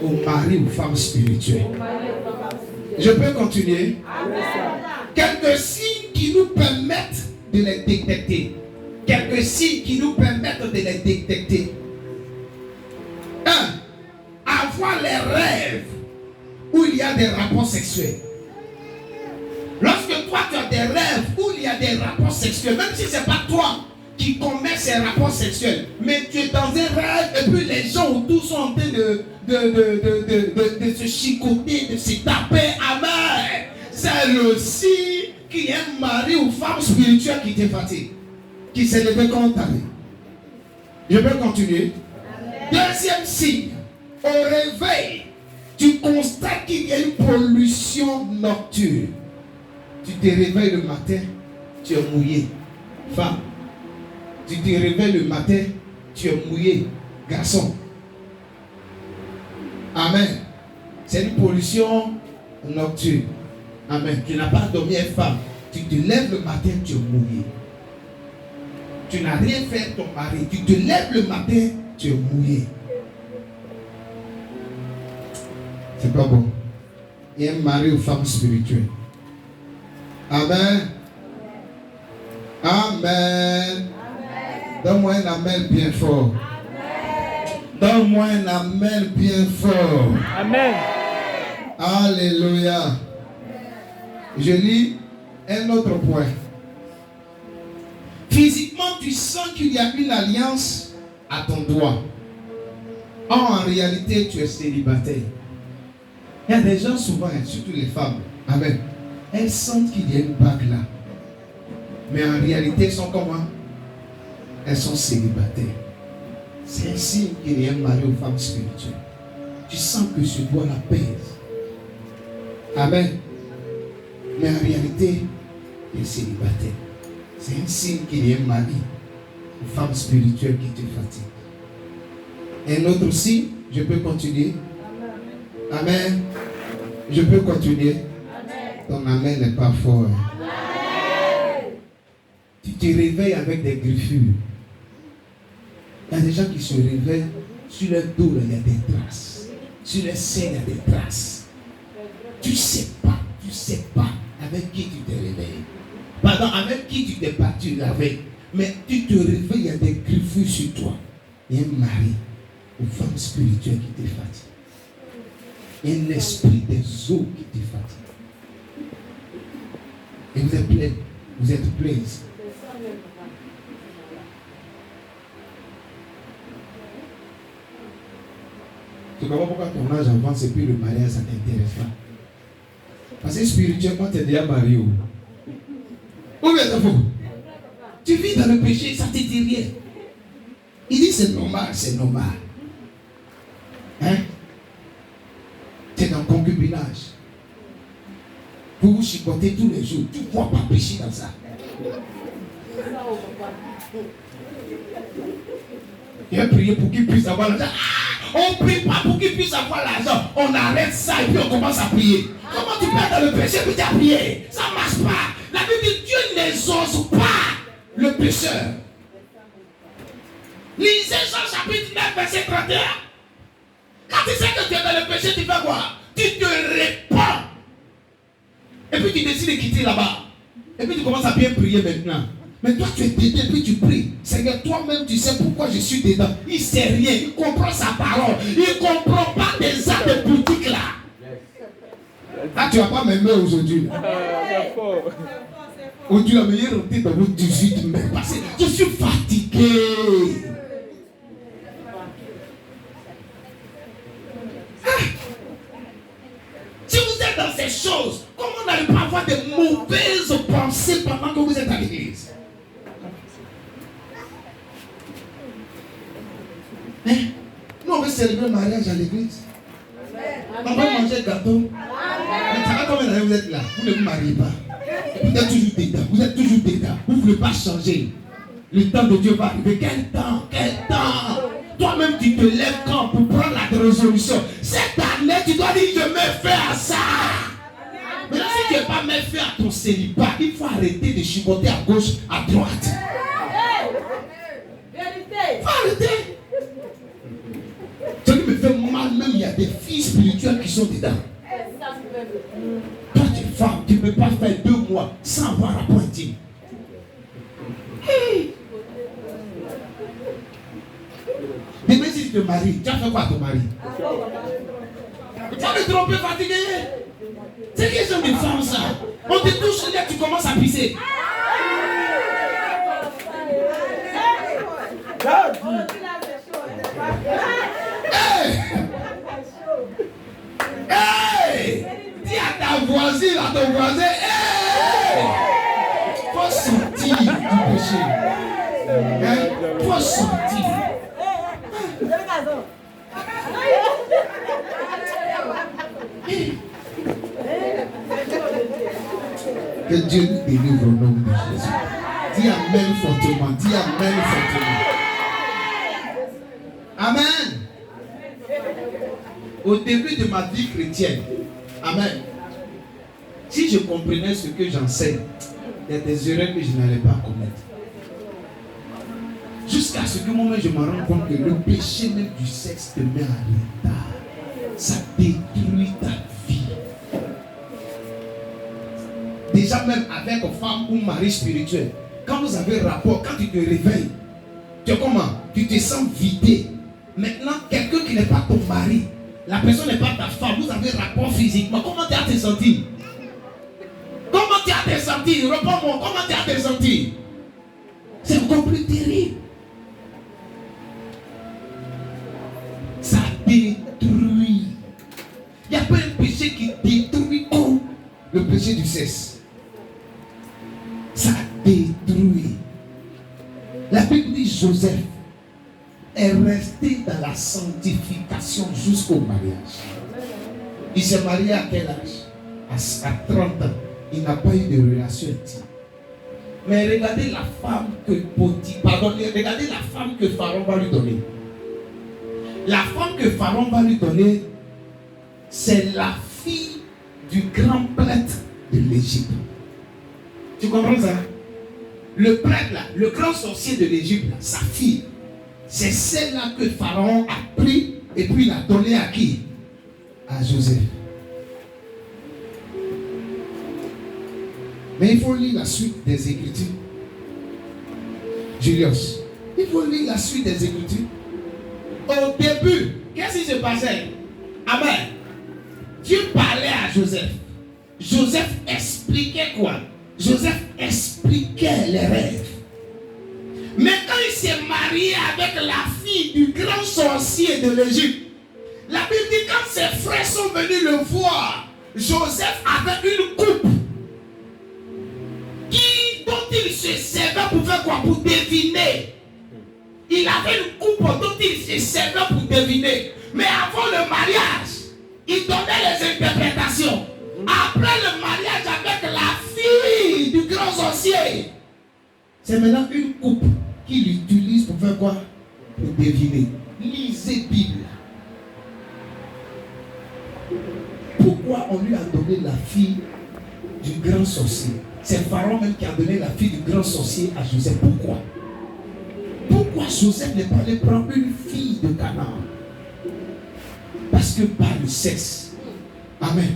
aux maris ou femmes spirituelles. Je peux continuer? Quelques signes qui nous permettent de les détecter. Quelques signes qui nous permettent de les détecter. 1. Avoir les rêves où il y a des rapports sexuels. Lorsque toi tu as des rêves où il y a des rapports sexuels, même si ce n'est pas toi qui commets ces rapports sexuels, mais tu es dans un rêve et puis les gens autour sont en train de se chicoter, de se taper. Amen. C'est le signe qu'il y a un mari ou femme spirituelle qui te fatigue, qui s'est levé contre lui. Je peux continuer? Deuxième signe, au réveil, tu constates qu'il y a une pollution nocturne. Tu te réveilles le matin, tu es mouillé. Femme, tu te réveilles le matin, tu es mouillé. Garçon. Amen. C'est une pollution nocturne. Amen. Tu n'as pas dormi, femme. Tu te lèves le matin, tu es mouillé. Tu n'as rien fait à ton mari. Tu te lèves le matin, tu es mouillé. C'est pas bon. Il y a un mari ou femme spirituelle. Amen. Amen. Donne-moi un amen bien fort. Donne-moi un amen bien fort. Amen. Alléluia. Je lis un autre point. Physiquement, tu sens qu'il y a une alliance à ton doigt. En réalité, tu es célibataire. Il y a des gens souvent, surtout les femmes. Amen. Elles sentent qu'il y a une bague là. Mais en réalité, elles sont comment? Elles sont célibataires. C'est un signe qu'il y a un mari aux femmes spirituelles. Tu sens que ce doigt la pèse. Amen. Mais en réalité, tu es célibataire. C'est un signe qu'il y a un mari aux femmes spirituelles qui te fatigue. Un autre signe, je peux continuer? Amen. Je peux continuer? Ton amen n'est pas fort. Amen. Tu te réveilles avec des griffures. Il y a des gens qui se réveillent, sur leur dos, il y a des traces. Sur leur sein, il y a des traces. Tu ne sais pas avec qui tu te réveilles. Pardon, avec qui tu t'es battu la veille. Mais tu te réveilles, il y a des griffures sur toi. Il y a un mari, une femme spirituelle qui te fatigue. Il y a un esprit des eaux qui te fatigue. Et vous êtes plein. Vous êtes plein ici. Tu comprends pourquoi ton âge avance et puis le mariage, ça ne t'intéresse pas? Parce que spirituellement, tu es déjà marié. Ou bien c'est faux? Tu vis dans le péché, ça ne te dit rien. Il dit c'est normal, c'est normal. Hein? Tu es dans le concubinage. Vous vous chicotez tous les jours. Tu ne vois pas pécher dans ça. Il a prié pour qu'il puisse avoir l'argent. On ne prie pas pour qu'il puisse avoir l'argent. On arrête ça et puis on commence à prier. Comment tu peux être dans le péché et puis tu as prié? Ça ne marche pas. La Bible dit Dieu n'exauce pas le pécheur. Lisez Jean chapitre 9, verset 31. Quand tu sais que tu es dans le péché, tu fais quoi? Tu te répands. Et puis tu décides de quitter là-bas. Et puis tu commences à bien prier maintenant. Mais toi tu es dedans et puis tu pries. Seigneur, toi-même tu sais pourquoi je suis dedans. Il ne sait rien, il comprend sa parole. Il ne comprend pas des actes de boutique là. Ah, tu ne vas pas m'aimer aujourd'hui. Aujourd'hui, la meilleure rentrée dans votre 18 mai. Parce que je suis fatigué. Si vous êtes dans ces choses, comment n'allez pas avoir de mauvaises pensées pendant que vous êtes à l'église? Hein? Nous, on veut célébrer le mariage à l'église. On va manger le gâteau. Mais ça va combien d'années vous êtes là? Vous ne vous mariez pas. Vous êtes toujours dedans. Vous êtes toujours dedans. Vous ne voulez pas changer. Le temps de Dieu va arriver. Quel temps? Quel temps? Toi-même, tu te lèves quand pour prendre la résolution. Cette année, tu dois dire, je me fais à ça. Maintenant, si tu n'es pas me fait à ton célibat, il faut arrêter de chipoter à gauche, à droite. Il faut arrêter. Ce qui me fait mal, même il y a des filles spirituelles qui sont dedans. Toi, tu es femme, tu ne peux pas faire 2 mois sans avoir rapport intime. Hey. Demain, si tu te maries, tu as fait quoi à ton mari? Tu vas te tromper fatigué. C'est quel genre de femme ça? On te touche là, tu commences à pisser. Hey! Hey! Dis à ta voisine, à ton voisin, hey! Faut sortir du péché. Hein? Faut sortir. Que Dieu nous délivre au nom de Jésus. Dis Amen fortement. Dis Amen fortement. Amen. Au début de ma vie chrétienne, Amen. Si je comprenais ce que j'enseigne, il y a des erreurs que je n'allais pas commettre. Jusqu'à ce que moi je me rende compte que le péché même du sexe te met à l'état. Ça détruit ta vie. Déjà même avec une femme ou mari spirituel, quand vous avez rapport, quand tu te réveilles, tu es comment? Tu te sens vidé. Maintenant, quelqu'un qui n'est pas ton mari, la personne n'est pas ta femme, vous avez rapport physiquement. Comment tu as te senti? Comment tu as te senti? Réponds-moi, comment tu as te senti? C'est encore plus terrible. Ça détruit. Il n'y a pas un péché qui détruit comme le péché du sexe. Ça détruit. La Bible dit Joseph est resté dans la sanctification jusqu'au mariage. Il s'est marié à quel âge? À 30 ans. Il n'a pas eu de relation intime. Mais regardez la femme regardez la femme que Pharaon va lui donner. La femme que Pharaon va lui donner, c'est la fille du grand prêtre de l'Égypte. Tu comprends ça? Le prêtre là, le grand sorcier de l'Égypte, sa fille, c'est celle-là que Pharaon a pris et puis il a donné à qui? À Joseph. Mais il faut lire la suite des Écritures. Julius, il faut lire la suite des Écritures. Au début, qu'est-ce qui se passait? Amen. Dieu parlait à Joseph. Joseph expliquait quoi? Joseph expliquait les rêves. Mais quand il s'est marié avec la fille du grand sorcier de l'Égypte, la Bible dit quand ses frères sont venus le voir, Joseph avait une coupe dont il se servait pour faire quoi? Pour deviner. Il avait une coupe dont il se servait pour deviner. Mais avant le mariage, il donnait les interprétations. Après le mariage avec la fille du grand sorcier, c'est maintenant une coupe qu'il utilise pour faire quoi? Pour deviner. Lisez Bible. Pourquoi on lui a donné la fille du grand sorcier? C'est Pharaon même qui a donné la fille du grand sorcier à Joseph. Pourquoi? Pourquoi Joseph n'est pas allé prendre une fille de Canaan? Parce que par le sexe, amen,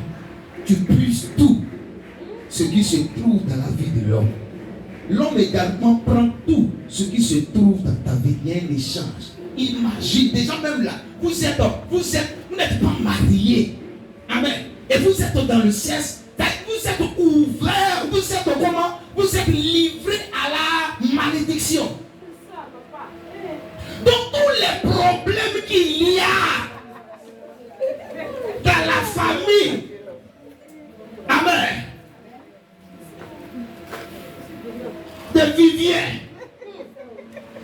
tu puisses tout ce qui se trouve dans la vie de l'homme. L'homme également prend tout ce qui se trouve dans ta vie. Il y a un échange. Imagine, déjà même là, vous n'êtes pas mariés. Amen. Et vous êtes dans le sexe. Vous êtes ouvert, vous êtes comment? Vous êtes livré à la malédiction. Donc tous les problèmes qu'il y a dans la famille, amen, de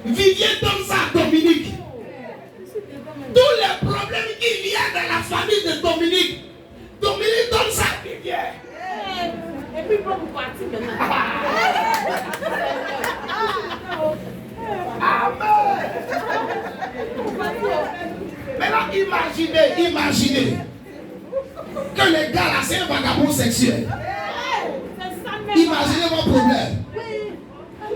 Vivien donne ça à Dominique. Tous les problèmes qu'il y a dans la famille de Dominique donne ça à Vivien. Et puis pour vous partir maintenant. Amen. Maintenant imaginez que les gars là c'est un vagabond sexuel. Imaginez mon problème.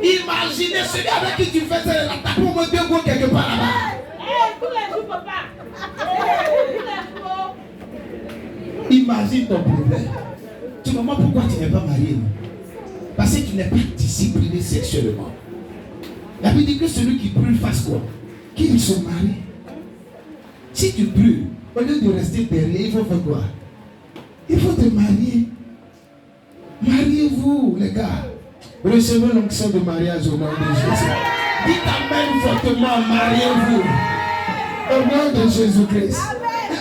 Imaginez celui avec qui tu fais ça, t'as pour me deux gros quelque part là-bas. Tous les jours, papa. Imagine ton problème. Tu me demandes pourquoi tu n'es pas marié. Parce que tu n'es pas discipliné sexuellement. La Bible dit que celui qui brûle fasse quoi? Qu'il se marie. Si tu brûles, au lieu de rester derrière, il faut faire quoi? Il faut te marier. Mariez-vous, les gars. Recevez l'onction de mariage au nom de Jésus. Dites amen fortement, mariez-vous. Au nom de Jésus-Christ.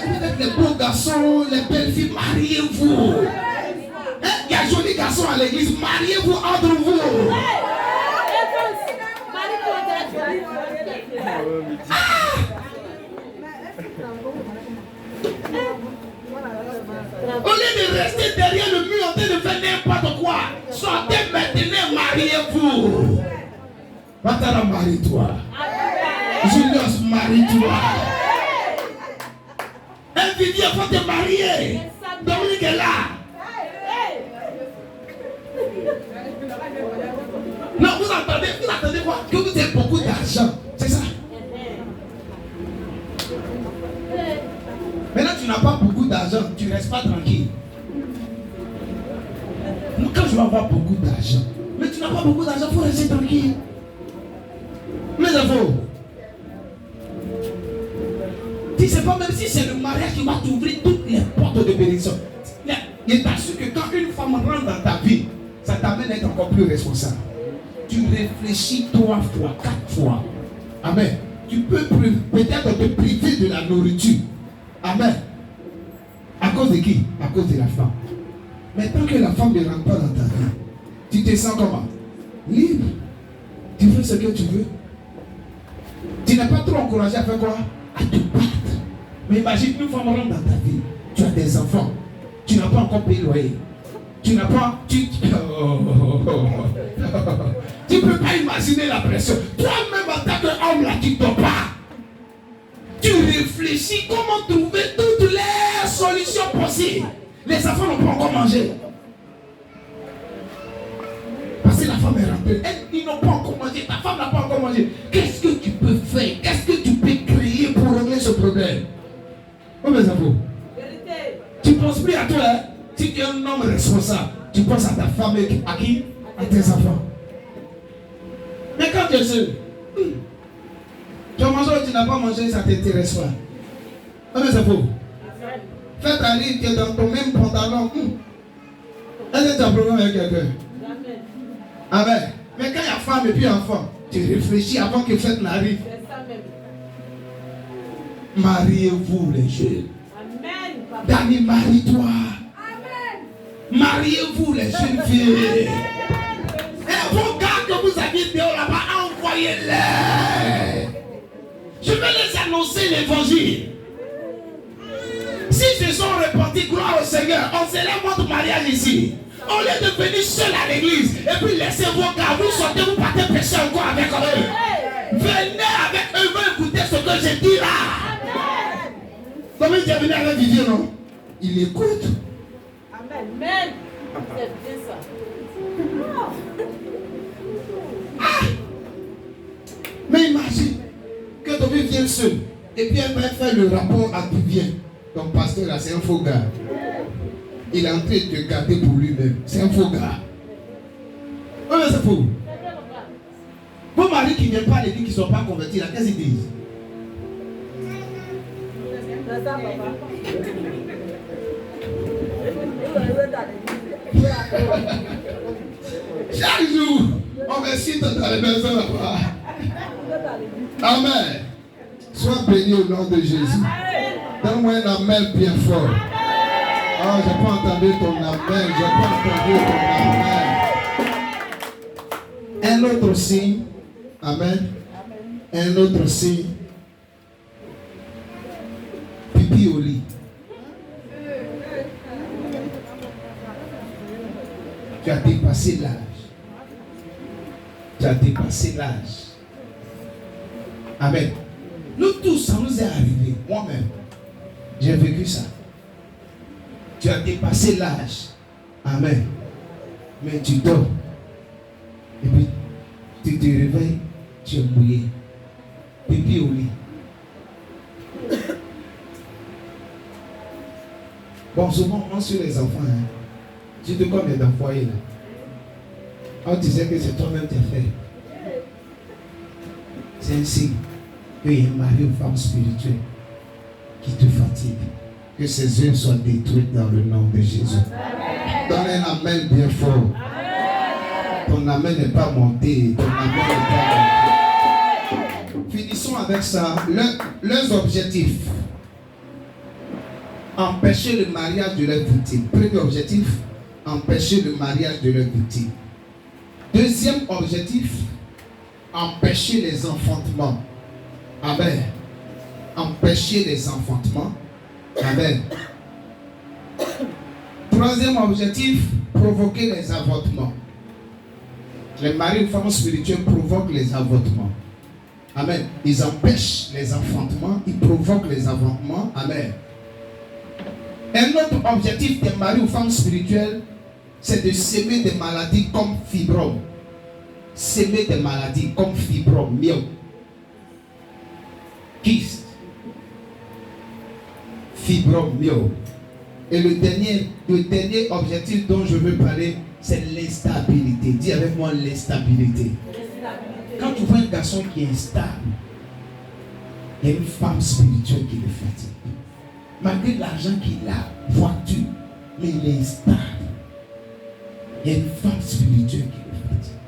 Vous êtes les beaux garçons, les belles filles, mariez-vous. Il y a jolis garçons à l'église, mariez-vous entre vous. Au lieu de rester derrière le mur en train de faire n'importe quoi, sortez maintenant, mariez-vous. Patara, marie-toi. Julius, marie-toi. Vivien, il faut te marier. Dominique est là. Non, vous attendez quoi? Que vous avez beaucoup d'argent. C'est ça. Maintenant, tu n'as pas beaucoup d'argent, tu ne restes pas tranquille. Quand je vais avoir beaucoup d'argent, mais tu n'as pas beaucoup d'argent, il faut rester tranquille. Mais d'abord, tu ne sais pas, même si c'est le mariage qui va t'ouvrir toutes les portes de bénédiction. Il t'assure que quand une femme rentre dans ta vie, ça t'amène à être encore plus responsable. Tu réfléchis 3 fois, 4 fois. Amen. Tu peux peut-être te priver de la nourriture. Amen. À cause de qui? À cause de la femme. Mais tant que la femme ne rentre pas dans ta vie, tu te sens comment? Libre. Tu fais ce que tu veux. Tu n'es pas trop encouragé à faire quoi? À te battre. Mais imagine une femme rentre dans ta vie. Tu as des enfants. Tu n'as pas encore payé le loyer. Tu n'as pas... Tu ne peux pas imaginer la pression. Toi-même en tant qu'homme là, tu ne dors pas. Tu réfléchis comment trouver toutes les solutions possibles. Les enfants n'ont pas encore mangé. Parce que la femme est rentrée. Ils n'ont pas encore mangé. Ta femme n'a pas encore mangé. Qu'est-ce que tu peux faire? Qu'est-ce que tu peux créer pour régler ce problème? Oh mes enfants. Tu ne penses plus à toi. Hein? Si tu es un homme responsable, tu penses à ta femme et à qui? À tes enfants. Mais quand tu es seul, tu as mangé ou tu n'as pas mangé, ça ne t'intéresse pas. Oh mes enfants. Fais ta ligne, tu es dans ton même pantalon. Est-ce que tu as un problème avec quelqu'un? Amen. Mais quand il y a femme et puis enfant, tu réfléchis avant que fête n'arrive. Mariez-vous les jeunes. Amen. Dani, marie-toi. Amen. Mariez-vous les jeunes filles. Et vos gars que vous avez dehors là-bas, envoyez-les. Je vais les annoncer l'évangile. Si se sont repentis, gloire au Seigneur, on célèbre votre mariage ici. Au lieu de venir seul à l'église et puis laisser vos gars, vous sortez, vous partez pécher encore avec eux. Venez avec eux, vous écoutez ce que je dis là. Comme il est venu avec Vivien, non? Il écoute. Amen. C'est bien ça. vient seule. Et puis elle va faire le rapport à tout bien. Ton pasteur là, c'est un faux gars. Il est en train de te garder pour lui-même. C'est un faux gars. Oui, c'est faux. Vos maris qui ne viennent pas à l'église, qui ne sont pas convertis, là, qu'est-ce qu'ils disent? Chaque jour, on va citer dans les maisons là-bas. Amen. Sois béni au nom de Jésus. Donne-moi un amen bien fort. Oh, je n'ai pas entendu ton amen. Je n'ai pas entendu ton amen. Un autre signe. Amen. Un autre signe. Pipi au lit. Tu as dépassé l'âge. Tu as dépassé l'âge. Amen. Nous tous, ça nous est arrivé. Moi-même, j'ai vécu ça. Tu as dépassé l'âge. Amen. Mais tu dors. Et puis, tu te réveilles, tu es mouillé. Pipi au lit. Bon, souvent, on sur les enfants. Hein. Tu te combien dans le foyer là? On disait que c'est toi-même qui as fait. C'est un signe qu'il y a un mari ou femme spirituelle qui te fatigue. Que ses œuvres soient détruites dans le nom de Jésus. Donne un amen bien fort. Ton amen n'est pas monté. Ton amen n'est pas monté. Finissons avec ça. Leurs objectifs. Empêcher le mariage de leur victime. Premier objectif, empêcher le mariage de leur victime. Deuxième objectif, empêcher les enfantements. Amen. Empêcher les enfantements. Amen. Troisième objectif, provoquer les avortements. Les maris ou femmes spirituelles provoquent les avortements. Amen. Ils empêchent les enfantements, ils provoquent les avortements. Amen. Un autre objectif des maris ou femmes spirituelles, c'est de s'aimer des maladies comme fibrome. S'aimer des maladies comme fibrome, myome, kyste, fibrome, myome. Et le dernier objectif dont je veux parler, c'est l'instabilité. Dis avec moi l'instabilité. Quand tu vois un garçon qui est instable, il y a une femme spirituelle qui le fatigue. Malgré l'argent qu'il a, voiture, mais il est instable. Il y a une femme spirituelle qui le fatigue.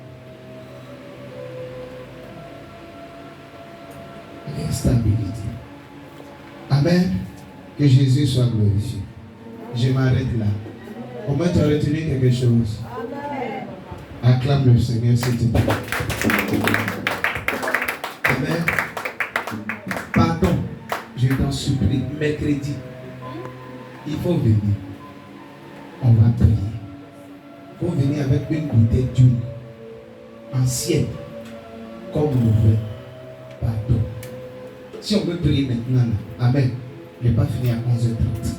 L'instabilité. Amen. Que Jésus soit glorifié. Je m'arrête là. Au moins tu as retenu quelque chose. Amen. Acclame le Seigneur s'il te plaît. Amen. Pardon. Je t'en supplie, mercredi, il faut venir. On va prier. Il faut venir avec une bouteille d'huile ancienne, comme nouvelle. Pardon. Si on veut prier maintenant, amen. Je n'ai pas fini à 11h30.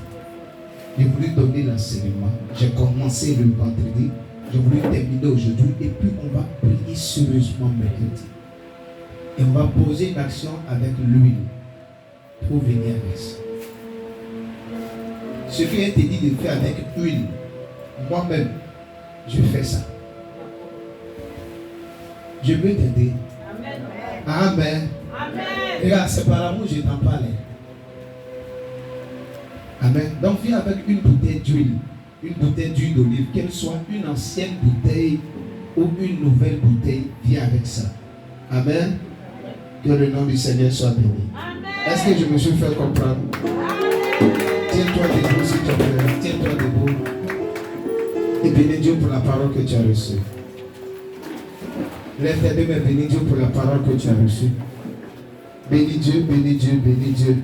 J'ai voulu donner l'enseignement. J'ai commencé le vendredi. J'ai voulu terminer aujourd'hui. Et puis on va prier sérieusement mercredi. Et on va poser une action avec l'huile. Il faut venir avec ça. Ce qui a été dit de faire avec huile, moi-même, je fais ça. Je veux t'aider. Amen. Amen. Amen. Regarde, c'est par l'amour que je t'en parle. Amen. Donc viens avec une bouteille d'huile. Une bouteille d'huile d'olive, qu'elle soit une ancienne bouteille ou une nouvelle bouteille, viens avec ça. Amen. Que le nom du Seigneur soit béni. Amen. Est-ce que je me suis fait comprendre? Tiens-toi debout s'il te plaît. Tiens-toi debout. Et bénis Dieu pour la parole que tu as reçue. Lève tes deux mains, bénis Dieu pour la parole que tu as reçue. Bénis Dieu, bénis Dieu, bénis Dieu.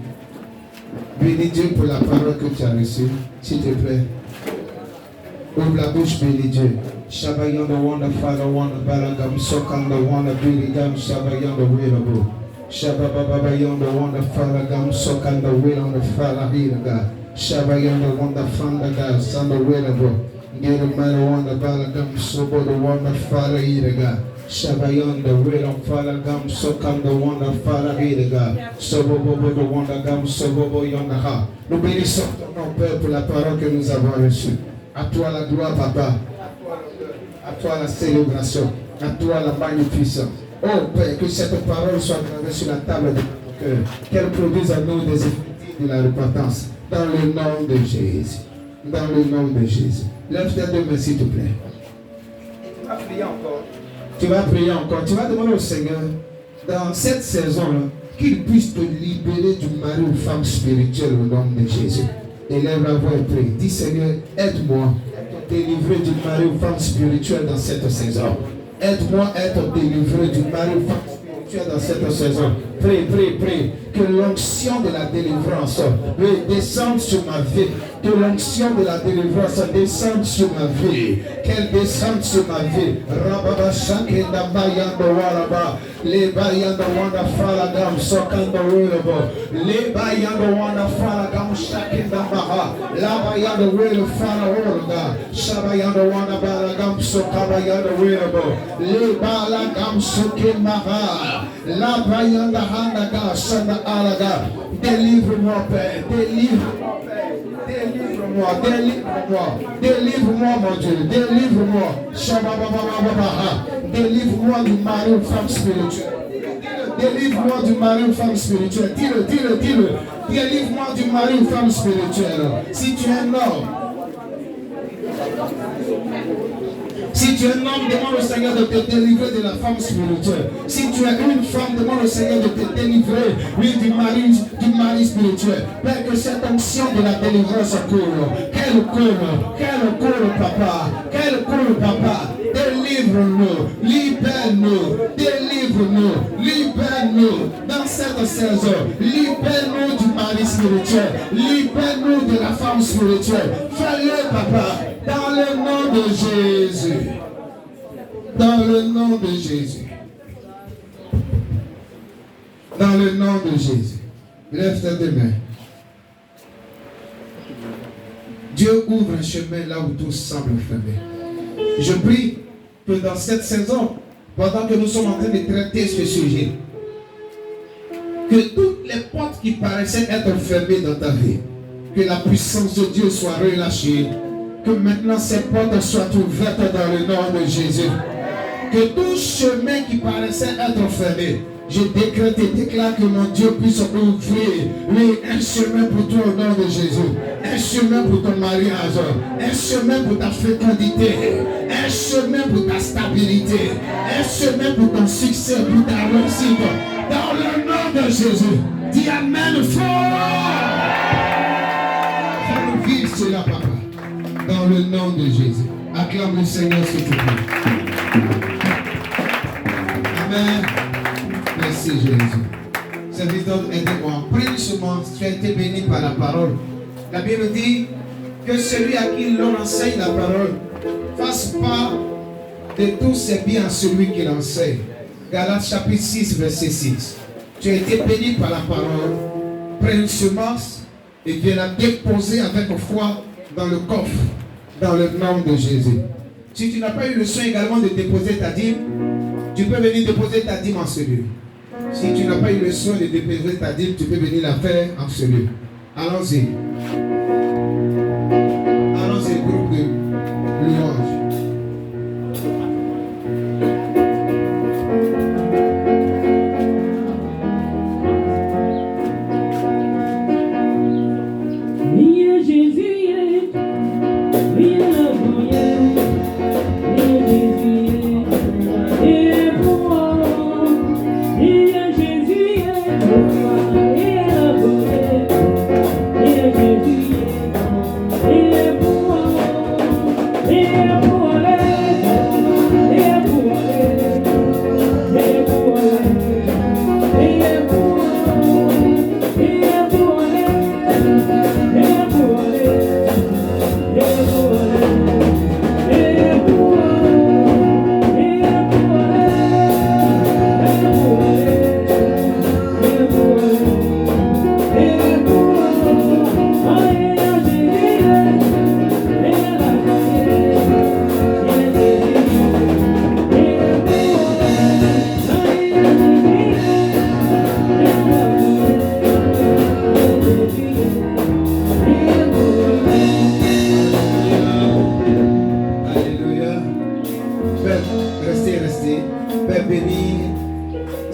Bénis Dieu pour la parole que tu as reçue. S'il te plaît. Ouvre la bouche, bénis Dieu. Shabayan the one, the Father, one, the Balagam, Sokan, the one, the Birigam, Shabayan the Willable. Shabababayan the one, the Father, Gam, Sokan, the Will on the Father, Hiraga. Shabayan the one, the Father, Gas, and the Willable. Get a man, the one, the Balagam, Sobo, the one, the Father, Hiraga. Shabayon, the will of Father Gam, so come the one of Father Hidega, Sobobo, the one of Gam, Sobobo Yondaha. Nous bénissons ton nom, Père, pour la parole que nous avons reçue. À toi la gloire, Papa. À toi la célébration. À toi la magnificence. Oh Père, que cette parole soit gravée sur la table de notre cœur. Qu'elle produise en nous des effectifs de la repentance. Dans le nom de Jésus. Dans le nom de Jésus. Lève tes deux mains, s'il te plaît. Tu vas prier encore. Tu vas prier encore. Tu vas demander au Seigneur, dans cette saison-là, qu'il puisse te libérer du mari ou femme spirituelle au nom de Jésus. Élève la voix et prie. Dis Seigneur, aide-moi à te délivrer du mari ou femme spirituelle dans cette saison. Aide-moi à être délivré du mari ou femme spirituelle dans cette saison. Prie, prie, prie. Que l'onction de la délivrance descende sur ma vie. Que l'onction de la délivrance descende sur ma vie. Qu'elle descende sur ma vie. Rababa Shakenda Bayando Waraba. Les Bayando Wanda Falagam Sokando Willabo. Les Bayando Wanda Falagam Shakenda Baha. La Bayando Willo Falaorga. Shabayando Wanda Balagam Sokabayando Willabo. Les Balagam Sokemaha. La Bayanda Handaga Sanda Alaga. Délivre-moi, Père. Délivre-moi, Père. Délivre-moi, délivre-moi, délivre-moi, mon Dieu, délivre-moi. Délivre-moi du mari ou femme spirituelle. Délivre-moi du mari ou femme spirituelle. Dis-le, dis-le, dis-le. Délivre-moi du mari ou femme spirituelle. Si tu es un homme, si tu es un homme, demande au Seigneur de te délivrer de la femme spirituelle. Si tu es une femme, demande au Seigneur de te délivrer, oui, du mari spirituel. Père, que cette onction de la délivrance court. Qu'elle court, papa. Qu'elle court, papa. Délivre-nous, libère-nous, délivre-nous, libère-nous dans cette saison. Libère-nous du mari spirituel. Libère-nous de la femme spirituelle. Fais-le, papa. Dans le nom de Jésus. Dans le nom de Jésus. Dans le nom de Jésus. Lève tes deux mains. Dieu ouvre un chemin là où tout semble fermé. Je prie que dans cette saison, pendant que nous sommes en train de traiter ce sujet, que toutes les portes qui paraissaient être fermées dans ta vie, que la puissance de Dieu soit relâchée. Que maintenant ces portes soient ouvertes dans le nom de Jésus. Que tout chemin qui paraissait être fermé, je décrète et déclare que mon Dieu puisse ouvrir, oui, un chemin pour toi au nom de Jésus. Un chemin pour ton mariage, un chemin pour ta fécondité, un chemin pour ta stabilité, un chemin pour ton succès, pour ta réussite. Dans le nom de Jésus. Dis Amen fort. Fais-nous vivre cela, papa. Dans le nom de Jésus. Acclame le Seigneur, s'il te plaît. Amen. Merci Jésus. Serviteur, aidez-moi. Prie seulement, tu as été béni par la parole. La Bible dit que celui à qui l'on enseigne la parole fasse part de tous ses biens à celui qui l'enseigne. Galates chapitre 6, verset 6. Tu as été béni par la parole. Prends une semence et viens la déposer avec foi dans le coffre, dans le nom de Jésus. Si tu n'as pas eu le soin également de déposer ta dîme, tu peux venir déposer ta dîme en cellule. Si tu n'as pas eu le soin de déposer ta dîme, tu peux venir la faire en cellule. Allons-y. Allons-y, groupe de louanges.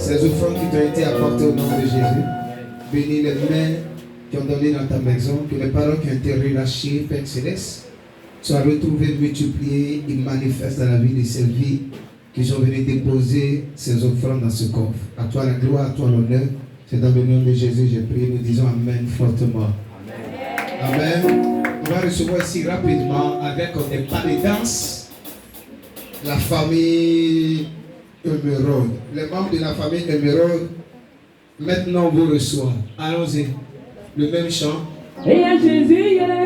Ces offrandes qui t'ont été apportées au nom de Jésus. Bénis les mains qui ont donné dans ta maison. Que les paroles qui ont été relâchées, Père Céleste, soient retrouvées, multipliées et manifestes dans la vie de ces vies qui sont venues déposer ces offrandes dans ce coffre. À toi la gloire, à toi l'honneur. C'est dans le nom de Jésus, j'ai prié. Nous disons Amen fortement. Amen. On va recevoir ici rapidement avec des pas de danse la famille Emeraude. Les membres de la famille Emeraude, maintenant vous reçoivent. Allons-y. Le même chant. Et à Jésus, il est là.